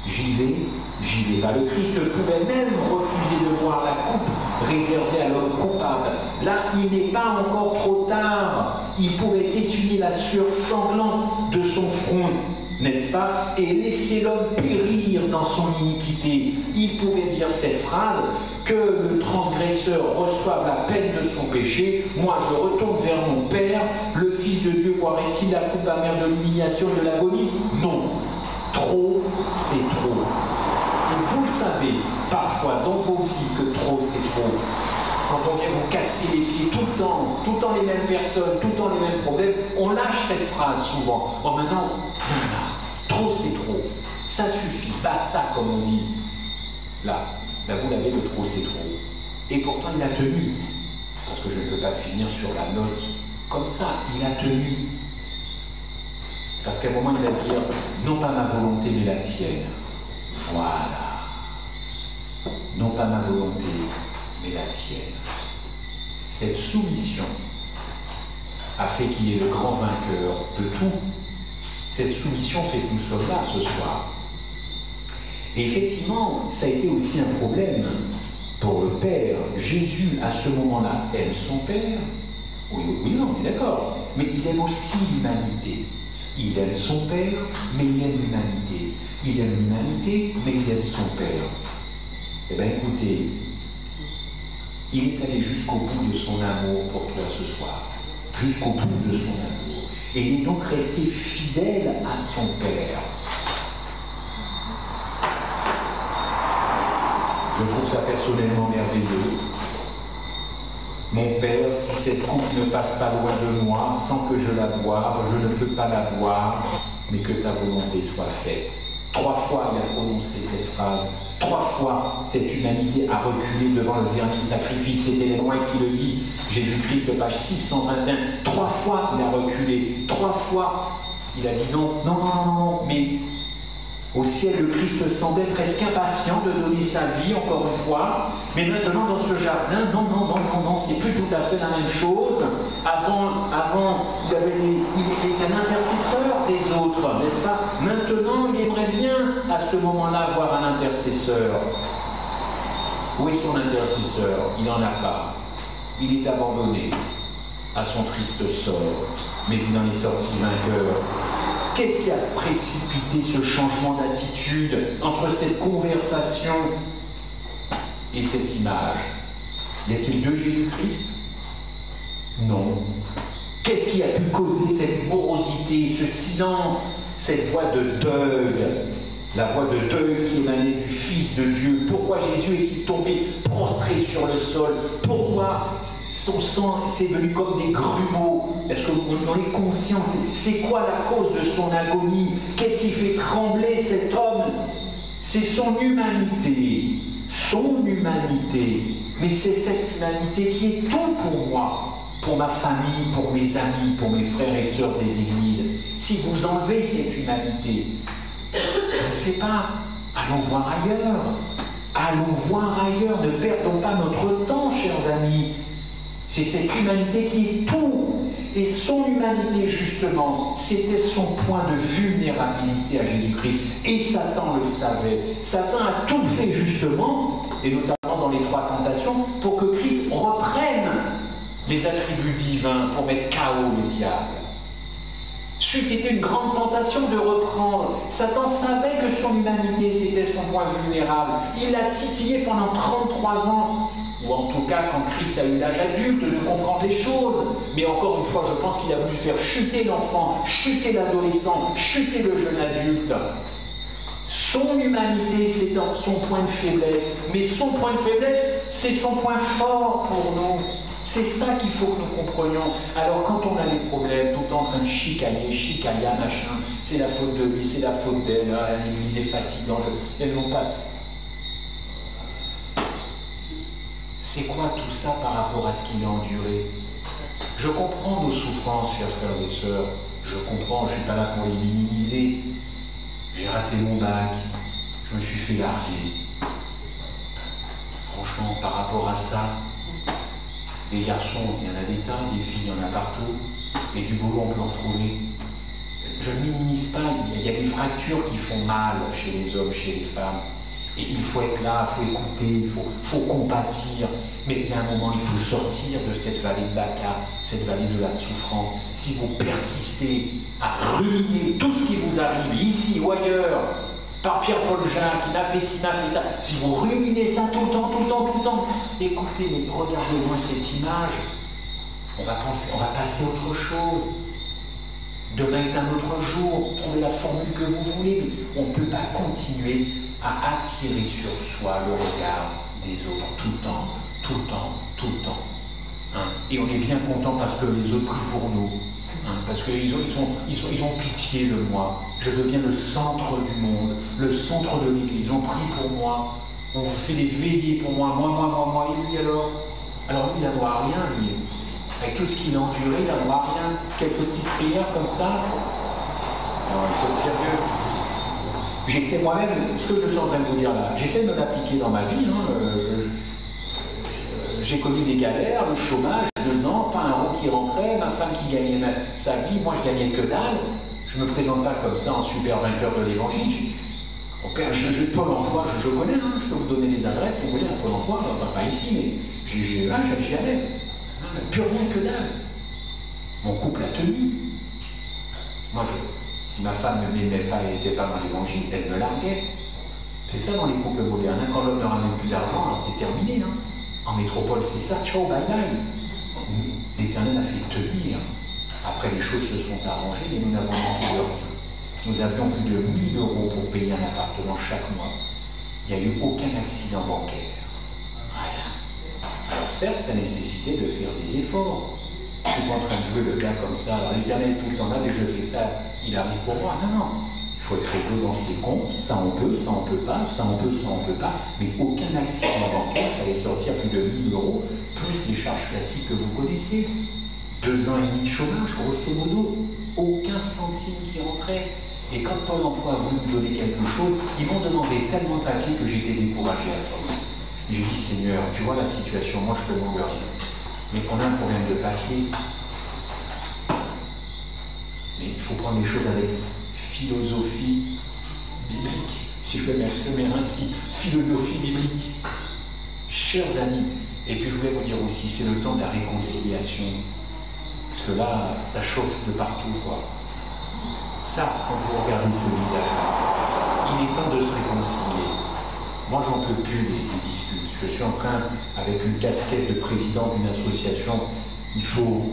J'y vais pas. Le Christ pouvait même refuser de boire la coupe réservée à l'homme coupable. Là, il n'est pas encore trop tard. Il pouvait essuyer la sueur sanglante de son front. n'est-ce pas? Et laissez l'homme périr dans son iniquité. Il pouvait dire cette phrase, que le transgresseur reçoive la peine de son péché. Moi, je retourne vers mon Père. Le Fils de Dieu boirait-il la coupe amère de l'humiliation et de l'agonie? Non. Trop, c'est trop. Et vous le savez, parfois dans vos vies, que trop, c'est trop. Quand on vient vous casser les pieds tout le temps les mêmes personnes, tout le temps les mêmes problèmes, on lâche cette phrase souvent. Oh, maintenant, trop, c'est trop. Ça suffit, basta, comme on dit. Là, vous l'avez, le trop, c'est trop. Et pourtant, il a tenu. Parce que je ne peux pas finir sur la note comme ça. Il a tenu. Parce qu'à un moment, il va dire, non pas ma volonté, mais la tienne. Voilà. Non pas ma volonté, mais la tienne. Cette soumission a fait qu'il est le grand vainqueur de tout. Cette soumission fait que nous sommes là ce soir. Et effectivement, ça a été aussi un problème pour le Père. Jésus, à ce moment-là, aime son Père. Oui, on est d'accord. Mais il aime aussi l'humanité. Il aime son Père, mais il aime l'humanité. Il aime l'humanité, mais il aime son Père. Eh bien, écoutez, il est allé jusqu'au bout de son amour pour toi ce soir. Jusqu'au bout de son amour. Et il est donc resté fidèle à son Père. Je trouve ça personnellement merveilleux. Mon Père, si cette coupe ne passe pas loin de moi, sans que je la boive, je ne peux pas la boire, mais que ta volonté soit faite. 3 fois, il a prononcé cette phrase. 3 fois, cette humanité a reculé devant le dernier sacrifice. C'est Ellen White qui le dit. Jésus-Christ, page 621. 3 fois, il a reculé. 3 fois, il a dit non, mais au ciel, le Christ semblait presque impatient de donner sa vie, encore une fois. Mais maintenant, dans ce jardin, non, c'est plus tout à fait la même chose. Avant il était un intercesseur des autres, n'est-ce pas? Maintenant, il aimerait bien, à ce moment-là, avoir un intercesseur. Où est son intercesseur? Il n'en a pas. Il est abandonné à son triste sort, mais il en est sorti vainqueur. Qu'est-ce qui a précipité ce changement d'attitude entre cette conversation et cette image? Y a-t-il deux Jésus-Christ? Non. Qu'est-ce qui a pu causer cette morosité, ce silence, cette voix de deuil? La voix de deuil qui émanait du Fils de Dieu. Pourquoi Jésus est-il tombé prostré sur le sol? Pourquoi son sang s'est venu comme des grumeaux? Est-ce qu'on est conscient? C'est quoi la cause de son agonie? Qu'est-ce qui fait trembler cet homme? C'est son humanité. Son humanité. Mais c'est cette humanité qui est tout pour moi, pour ma famille, pour mes amis, pour mes frères et sœurs des églises. Si vous enlevez cette humanité, je ne sais pas, allons voir ailleurs. Allons voir ailleurs, ne perdons pas notre temps, chers amis. C'est cette humanité qui est tout. Et son humanité, justement, c'était son point de vulnérabilité à Jésus-Christ. Et Satan le savait. Satan a tout fait, justement, et notamment dans les 3 tentations, pour que Christ reprenne les attributs divins, pour mettre KO le diable. C'eût été une grande tentation de reprendre. Satan savait que son humanité, c'était son point vulnérable. Il l'a titillé pendant 33 ans. Ou en tout cas, quand Christ a eu l'âge adulte de comprendre les choses. Mais encore une fois, je pense qu'il a voulu faire chuter l'enfant, chuter l'adolescent, chuter le jeune adulte. Son humanité, c'est son point de faiblesse. Mais son point de faiblesse, c'est son point fort pour nous. C'est ça qu'il faut que nous comprenions. Alors quand on a des problèmes, tout en train de chicaner, machin, c'est la faute de lui, c'est la faute d'elle, l'église est fatigante, elles n'ont pas... C'est quoi tout ça par rapport à ce qu'il a enduré? Je comprends nos souffrances, chers frères et sœurs. Je comprends, je ne suis pas là pour les minimiser. J'ai raté mon bac, je me suis fait larguer. Franchement, par rapport à ça, des garçons, il y en a des tas, des filles, il y en a partout, et du boulot, on peut en trouver. Je ne minimise pas, il y a des fractures qui font mal chez les hommes, chez les femmes. Et il faut être là, il faut écouter, il faut compatir. Mais il y a un moment, il faut sortir de cette vallée de Baca, cette vallée de la souffrance. Si vous persistez à ruiner tout ce qui vous arrive, ici ou ailleurs, par Pierre-Paul Jacques, il a fait ci, il a fait ça, si vous ruinez ça tout le temps, écoutez, mais regardez-moi cette image, on va passer à autre chose. Demain est un autre jour, trouvez la formule que vous voulez, mais on ne peut pas continuer à attirer sur soi le regard des autres tout le temps. Hein? Et on est bien content parce que les autres prient pour nous, hein? Parce qu'ils ont pitié de moi. Je deviens le centre du monde, le centre de l'Église. On prie pour moi, on fait des veillées pour moi, moi. Et lui alors lui, il n'a droit à rien, lui. Avec tout ce qu'il a enduré, il n'a droit à rien. Quelques petites prières comme ça. Alors, il faut être sérieux. J'essaie moi-même, ce que je suis en train de vous dire là, j'essaie de me l'appliquer dans ma vie. Hein. J'ai connu des galères, le chômage, 2 ans, pas un rond qui rentrait, ma femme qui gagnait sa vie, moi je gagnais que dalle. Je ne me présente pas comme ça en super vainqueur de l'évangile. Je Pôle emploi, je connais, hein, je peux vous donner les adresses, vous voyez, un Pôle emploi, pas ici, mais j'y allais. Plus rien que dalle. Mon couple a tenu. Moi, si ma femme ne m'aimait pas et n'était pas dans l'évangile, elle me larguait. C'est ça dans les couples modernes. Hein. Quand l'homme ne ramène plus d'argent, alors c'est terminé. Hein. En métropole, c'est ça. Ciao, bye bye. L'Éternel a fait tenir. Après, les choses se sont arrangées, mais nous n'avons manqué de rien. Nous avions plus de 1 000 € pour payer un appartement chaque mois. Il n'y a eu aucun accident bancaire. Rien. Alors certes, ça nécessitait de faire des efforts. Je suis pas en train de jouer le gars comme ça. Alors l'Éternel tout le temps là, dès que je fais ça, il arrive pour moi. Non. Il faut être réglo dans ses comptes. Ça on peut, ça on peut pas, ça on peut, ça on peut pas. Mais aucun accident bancaire, il fallait sortir plus de 1 000 €, plus les charges classiques que vous connaissez. 2 ans et demi de chômage, grosso modo. Aucun centime qui rentrait. Et quand Pôle emploi a voulu me donner quelque chose, ils m'ont demandé tellement de papiers que j'étais découragé à force. J'ai dit, Seigneur, tu vois la situation, moi je te demande rien. Mais on a un problème de papier. Mais il faut prendre les choses avec philosophie biblique. Si je peux m'exprimer ainsi, philosophie biblique. Chers amis, et puis je voulais vous dire aussi, c'est le temps de la réconciliation. Parce que là, ça chauffe de partout, quoi. Ça, quand vous regardez ce visage-là, il est temps de se réconcilier. Moi, j'en peux plus les disputes. Je suis en train, avec une casquette de président d'une association, il faut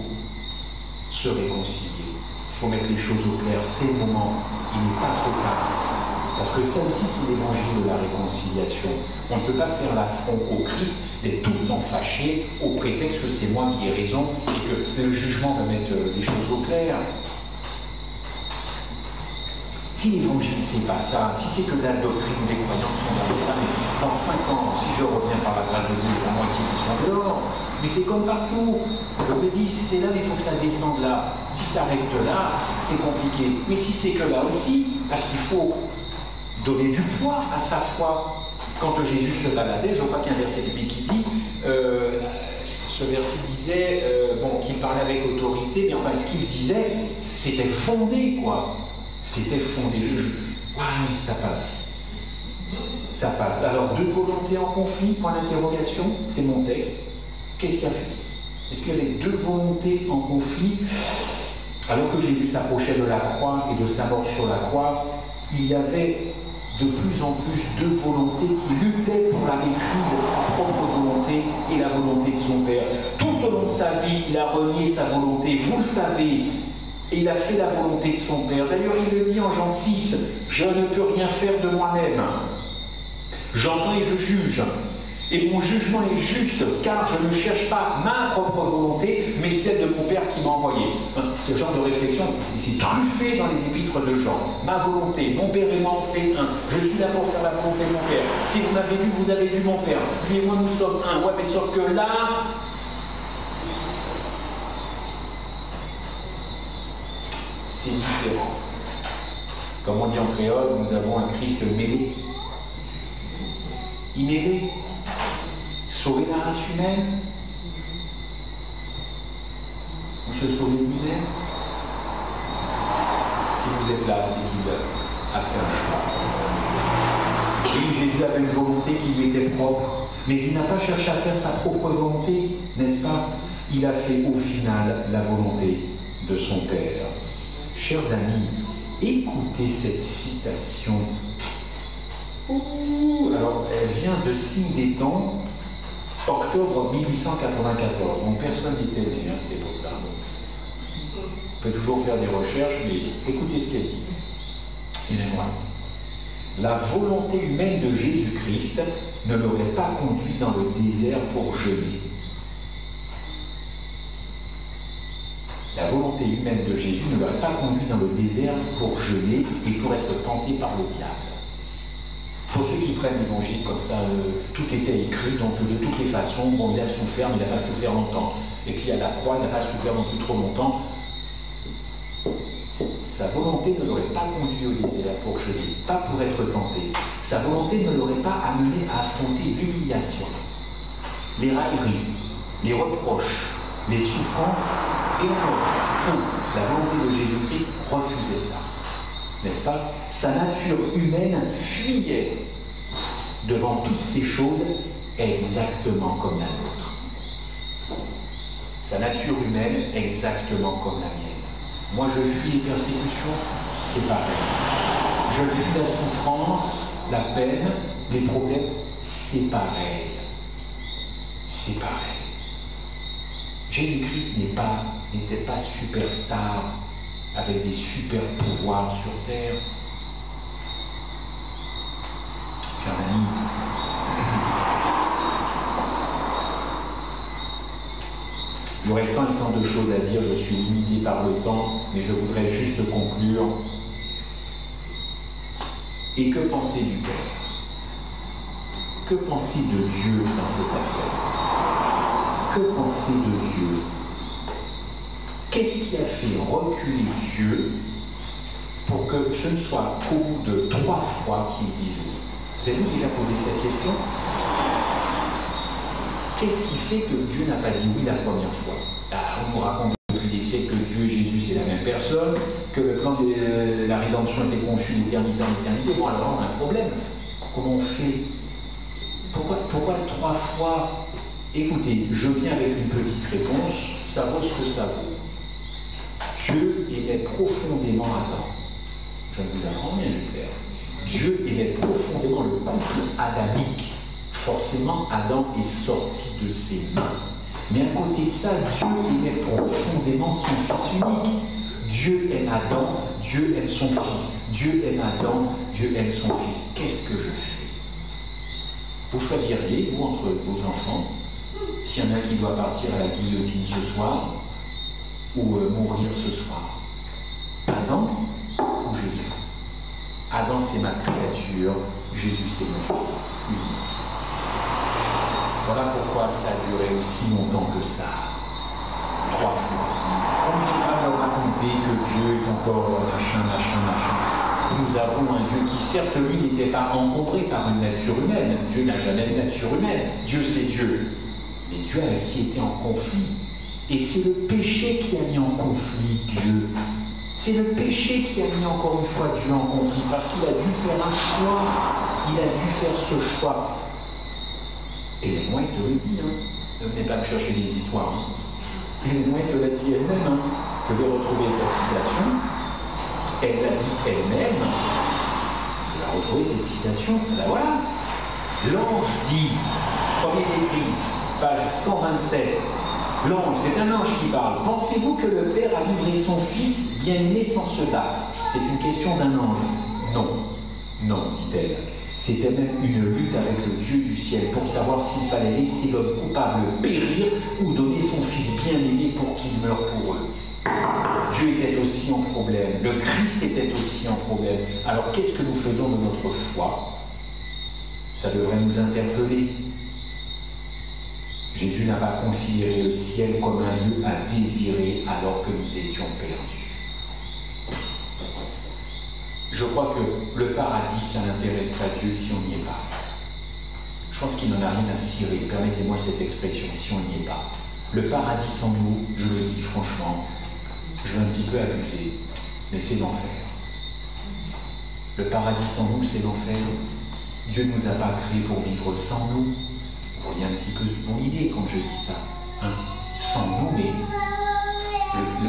se réconcilier. Il faut mettre les choses au clair. C'est le moment. Il n'est pas trop tard. Parce que ça aussi, c'est l'évangile de la réconciliation. On ne peut pas faire l'affront au Christ d'être tout le temps fâché au prétexte que c'est moi qui ai raison et que le jugement va mettre les choses au clair. Si l'évangile, c'est pas ça, si c'est que de la doctrine ou des croyances fondamentales, dans 5 ans, si je reviens par la grâce de Dieu, la moitié qui sont dehors, mais c'est comme partout. Je me dis, si c'est là, mais il faut que ça descende là. Si ça reste là, c'est compliqué. Mais si c'est que là aussi, parce qu'il faut donner du poids à sa foi. Quand Jésus se baladait, je crois qu'il y a un verset biblique qui dit, ce verset disait, qu'il parlait avec autorité, mais enfin ce qu'il disait, c'était fondé, quoi. C'était fondé. Ouais, ça passe. Ça passe. Alors, 2 volontés en conflit, point d'interrogation, c'est mon texte. Qu'est-ce qu'il a fait? Est-ce qu'il y avait 2 volontés en conflit? Alors que Jésus s'approchait de la croix et de sa mort sur la croix, il y avait de plus en plus 2 volontés qui luttaient pour la maîtrise de sa propre volonté et la volonté de son Père. Tout au long de sa vie, il a renié sa volonté, vous le savez, et il a fait la volonté de son Père. D'ailleurs, il le dit en Jean 6, « Je ne peux rien faire de moi-même. J'entends et je juge. Et mon jugement est juste, car je ne cherche pas ma propre volonté, mais celle de mon Père qui m'a envoyé. » Ce genre de réflexion, c'est truffé dans les épîtres de Jean. Ma volonté, mon Père et moi en fait un. Je suis là pour faire la volonté de mon Père. Si vous m'avez vu, vous avez vu mon Père. Lui et moi, nous sommes un. Ouais, mais sauf que là, c'est différent. Comme on dit en créole, nous avons un Christ mêlé. Immêlé. Sauver la race humaine, ou se sauver lui-même. Si vous êtes là, c'est qu'il a fait un choix. Oui, Jésus avait une volonté qui lui était propre, mais il n'a pas cherché à faire sa propre volonté, n'est-ce pas? Il a fait au final la volonté de son Père. Chers amis, écoutez cette citation. Alors, elle vient de Signe des Temps, octobre 1894. Donc, personne n'était né à cette époque-là. On peut toujours faire des recherches, mais écoutez ce qu'elle dit. Il est droite. La volonté humaine de Jésus-Christ ne l'aurait pas conduit dans le désert pour jeûner. La volonté humaine de Jésus ne l'aurait pas conduit dans le désert pour jeûner et pour être tenté par le diable. Pour ceux qui prennent l'évangile comme ça, tout était écrit, donc de toutes les façons, bon, il a souffert, mais il n'a pas souffert longtemps. Et puis à la croix, il n'a pas souffert non plus trop longtemps. Sa volonté ne l'aurait pas conduit au désert pour jeûner, pas pour être tenté. Sa volonté ne l'aurait pas amené à affronter l'humiliation, les railleries, les reproches, les souffrances et la mort. Non, la volonté de Jésus-Christ refusait ça. N'est-ce pas? Sa nature humaine fuyait devant toutes ces choses exactement comme la nôtre. Sa nature humaine exactement comme la mienne. Moi, je fuis les persécutions, c'est pareil. Je fuis la souffrance, la peine, les problèmes, c'est pareil. C'est pareil. Jésus-Christ n'était pas superstar avec des super pouvoirs sur terre. Cher ami, il y aurait tant et tant de choses à dire, je suis limité par le temps, mais je voudrais juste conclure. Et que penser du Père? Que penser de Dieu dans cette affaire? Que penser de Dieu? Qu'est-ce qui a fait reculer Dieu pour que ce ne soit qu'au bout de 3 fois qu'il dise oui? Vous avez déjà posé cette question? Qu'est-ce qui fait que Dieu n'a pas dit oui la première fois? On nous raconte depuis des siècles que Dieu et Jésus c'est la même personne, que le plan de la rédemption était conçu d'éternité en éternité. Bon, alors on a un problème. Comment on fait? Pourquoi 3 fois? Écoutez, je viens avec une petite réponse, ça vaut ce que ça vaut. Dieu aimait profondément Adam. Je ne vous apprends rien, j'espère. Dieu aimait profondément le couple adamique. Forcément, Adam est sorti de ses mains. Mais à côté de ça, Dieu aimait profondément son Fils unique. Dieu aime Adam, Dieu aime son Fils. Dieu aime Adam, Dieu aime son Fils. Qu'est-ce que je fais? Vous choisiriez, vous, entre vos enfants, s'il y en a un qui doit partir à la guillotine ce soir, ou mourir ce soir. Adam ou Jésus? Adam, c'est ma créature, Jésus, c'est mon Fils unique. Voilà pourquoi ça a duré aussi longtemps que ça. 3 fois. On ne vient pas leur raconter que Dieu est encore machin. Nous avons un Dieu qui, certes, lui, n'était pas encombré par une nature humaine. Dieu n'a jamais de nature humaine. Dieu, c'est Dieu. Mais Dieu a aussi été en conflit. Et c'est le péché qui a mis en conflit Dieu. C'est le péché qui a mis encore une fois Dieu en conflit, parce qu'il a dû faire un choix. Il a dû faire ce choix. Et Ellen White te le dit, ne venez pas me chercher des histoires. Ellen White te l'a dit elle-même. Je vais retrouver sa citation. Elle l'a dit elle-même. Je vais retrouver cette citation. Ben voilà. L'ange dit, premiers écrits, page 127. L'ange, c'est un ange qui parle. Pensez-vous que le Père a livré son Fils bien-aimé sans se battre? C'est une question d'un ange. Non. Non, dit-elle. C'était même une lutte avec le Dieu du ciel pour savoir s'il fallait laisser l'homme coupable périr ou donner son Fils bien-aimé pour qu'il meure pour eux. Dieu était aussi en problème. Le Christ était aussi en problème. Alors qu'est-ce que nous faisons de notre foi? Ça devrait nous interpeller. Jésus n'a pas considéré le ciel comme un lieu à désirer alors que nous étions perdus. Je crois que le paradis, ça n'intéresserait Dieu si on n'y est pas. Je pense qu'il n'en a rien à cirer, permettez-moi cette expression, si on n'y est pas. Le paradis sans nous, je le dis franchement, je vais un petit peu abuser, mais c'est l'enfer. Le paradis sans nous, c'est l'enfer. Dieu ne nous a pas créés pour vivre sans nous. Vous voyez un petit peu mon idée quand je dis ça. Hein? Sans nous, mais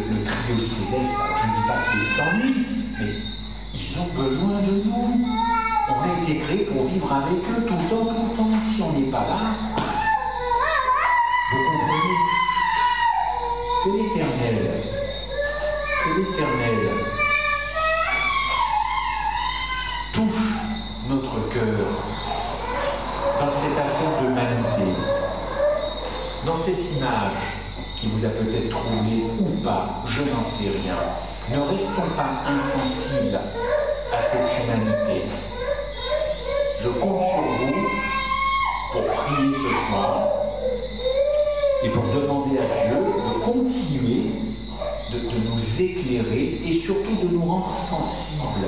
le trio céleste, alors je ne dis pas qu'ils s'ennuient, mais ils ont besoin de nous. On a été créés pour vivre avec eux tout le temps. Si on n'est pas là, vous comprenez que l'Éternel touche notre cœur dans cette affaire d'humanité, dans cette image qui vous a peut-être troublé ou pas, je n'en sais rien. Ne restons pas insensibles à cette humanité. Je compte sur vous pour prier ce soir et pour demander à Dieu de continuer de nous éclairer et surtout de nous rendre sensibles.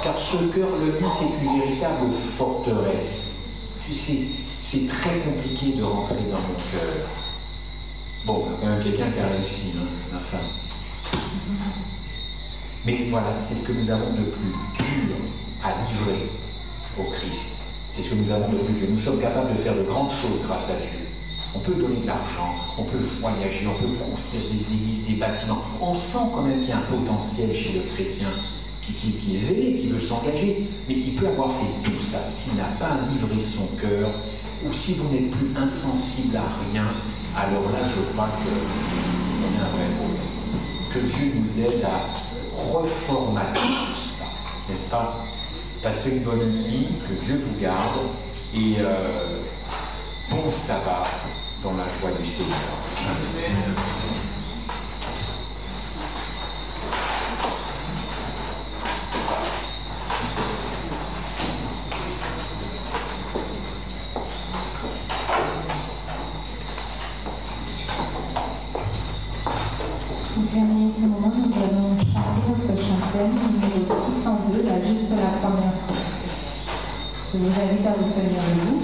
Car ce cœur, le mien, c'est une véritable forteresse. C'est très compliqué de rentrer dans mon cœur. Bon, il y a quand même quelqu'un qui a réussi, hein, c'est ma femme. Mais voilà, c'est ce que nous avons de plus dur à livrer au Christ. C'est ce que nous avons de plus dur. Nous sommes capables de faire de grandes choses grâce à Dieu. On peut donner de l'argent, on peut voyager, on peut construire des églises, des bâtiments. On sent quand même qu'il y a un potentiel chez le chrétien qui est zélé, qui veut s'engager. Mais il peut avoir fait tout ça s'il n'a pas livré son cœur, ou si vous n'êtes plus insensible à rien, alors là, je crois qu'il y a un vrai problème. Que Dieu nous aide à reformater tout ça, n'est-ce pas? Passez une bonne nuit, que Dieu vous garde, et bon sabbat dans la joie du Seigneur. Merci. Pour terminer ce moment, nous allons chanter notre chantième numéro 602, juste la première strophe. Je vous invite à vous tenir debout.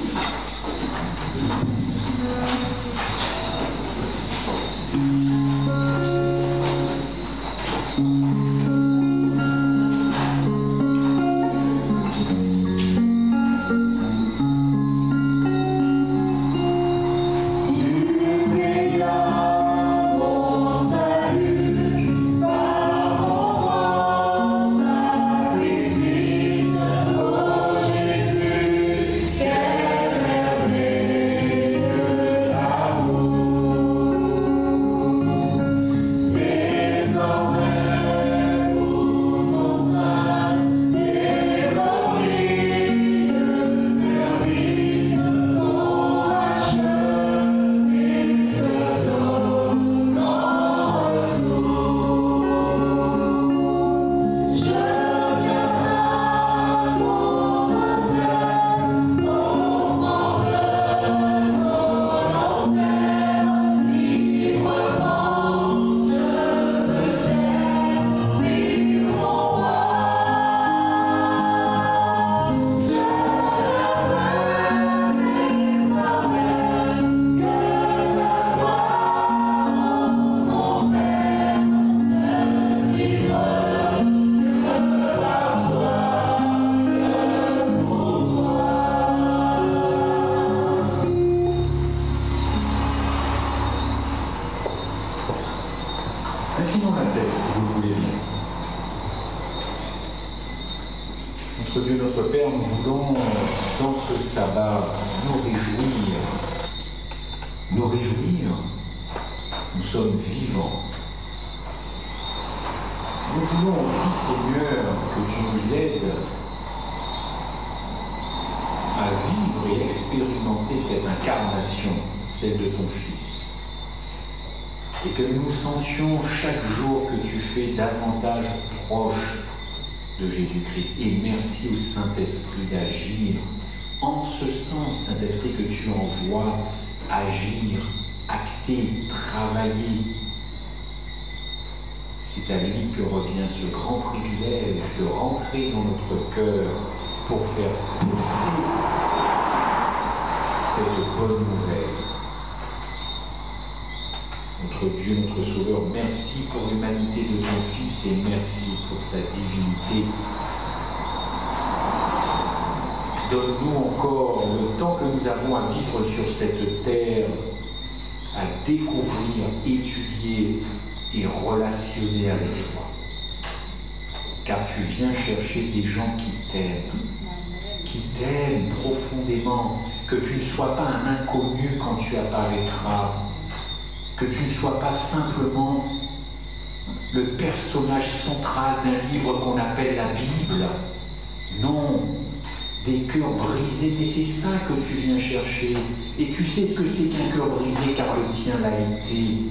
Inclinons la tête, si vous voulez bien. Notre Dieu, notre Père, nous voulons, dans ce sabbat, nous réjouir. Nous réjouir. Nous sommes vivants. Nous voulons aussi, Seigneur, que tu nous aides à vivre et expérimenter cette incarnation, celle de ton Fils. Et que nous sentions chaque jour que tu fais davantage proche de Jésus-Christ. Et merci au Saint-Esprit d'agir en ce sens, Saint-Esprit, que tu envoies agir, acter, travailler. C'est à lui que revient ce grand privilège de rentrer dans notre cœur pour faire pousser cette bonne nouvelle. Notre Dieu, notre Sauveur, merci pour l'humanité de ton Fils et merci pour sa divinité. Donne-nous encore le temps que nous avons à vivre sur cette terre, à découvrir, étudier et relationner avec toi. Car tu viens chercher des gens qui t'aiment profondément, que tu ne sois pas un inconnu quand tu apparaîtras, que tu ne sois pas simplement le personnage central d'un livre qu'on appelle la Bible. Non, des cœurs brisés, mais c'est ça que tu viens chercher. Et tu sais ce que c'est qu'un cœur brisé, car le tien l'a été.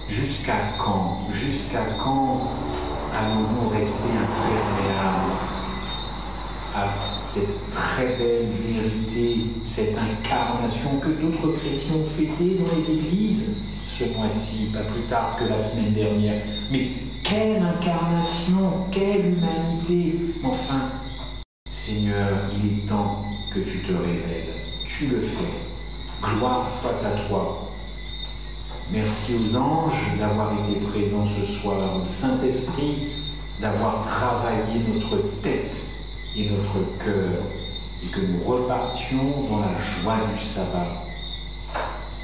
Jusqu'à quand allons-nous rester imperméables à cette très belle vérité, cette incarnation que d'autres chrétiens ont fêtée dans les églises ce mois-ci, pas plus tard que la semaine dernière. Mais quelle incarnation, quelle humanité! Enfin, Seigneur, il est temps que tu te révèles. Tu le fais. Gloire soit à toi. Merci aux anges d'avoir été présents ce soir, au Saint-Esprit d'avoir travaillé notre tête et notre cœur, et que nous repartions dans la joie du sabbat,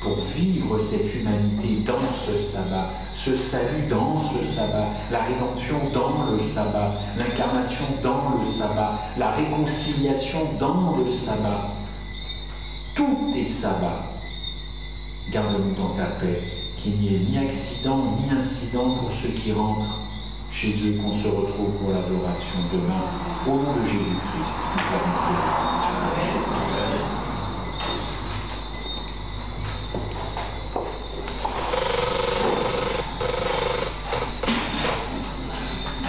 pour vivre cette humanité dans ce sabbat, ce salut dans ce sabbat, la rédemption dans le sabbat, l'incarnation dans le sabbat, la réconciliation dans le sabbat. Tout est sabbat. Garde-nous dans ta paix, qu'il n'y ait ni accident ni incident pour ceux qui rentrent chez eux, qu'on se retrouve pour l'adoration demain. Au nom de Jésus-Christ, nous avons prié.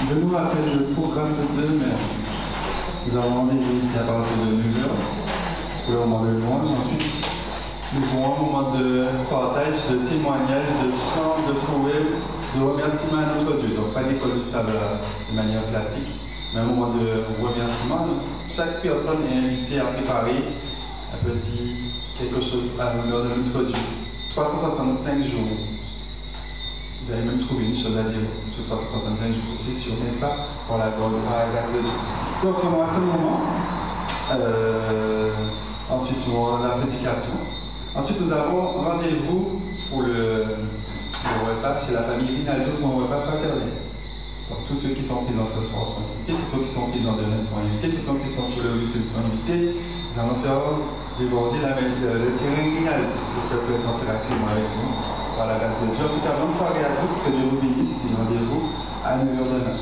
Je nous rappelle le programme de demain. Nous avons rendez-vous ici à partir de 9h pour le moment de louange. Ensuite, nous aurons un moment de partage, de témoignage, de chants, de poèmes, de remerciements à notre Dieu. Donc, pas d'école du sabbat de manière classique, mais un moment de remerciement. Chaque personne est invitée à préparer un petit quelque chose à l'honneur de notre Dieu. 365 jours. Vous allez même trouver une chose à dire sur 365 jours, je suis sûr, n'est-ce pas? Pour la gloire de grâce de Dieu. Donc, on à ce moment. Ensuite, nous aurons la prédication. Ensuite, nous avons rendez-vous pour le repas chez la famille Rinaldo pour un repas fraternel. Donc, tous ceux qui sont présents ce soir sont invités, tous ceux qui sont présents demain sont invités, tous ceux qui sont sur le YouTube sont invités. Nous allons faire déborder le terrain Rinaldo. J'espère que vous serez activement avec nous. Par la grâce de Dieu. En tout cas, bonne soirée à tous, que Dieu vous bénisse et rendez-vous à 9h demain.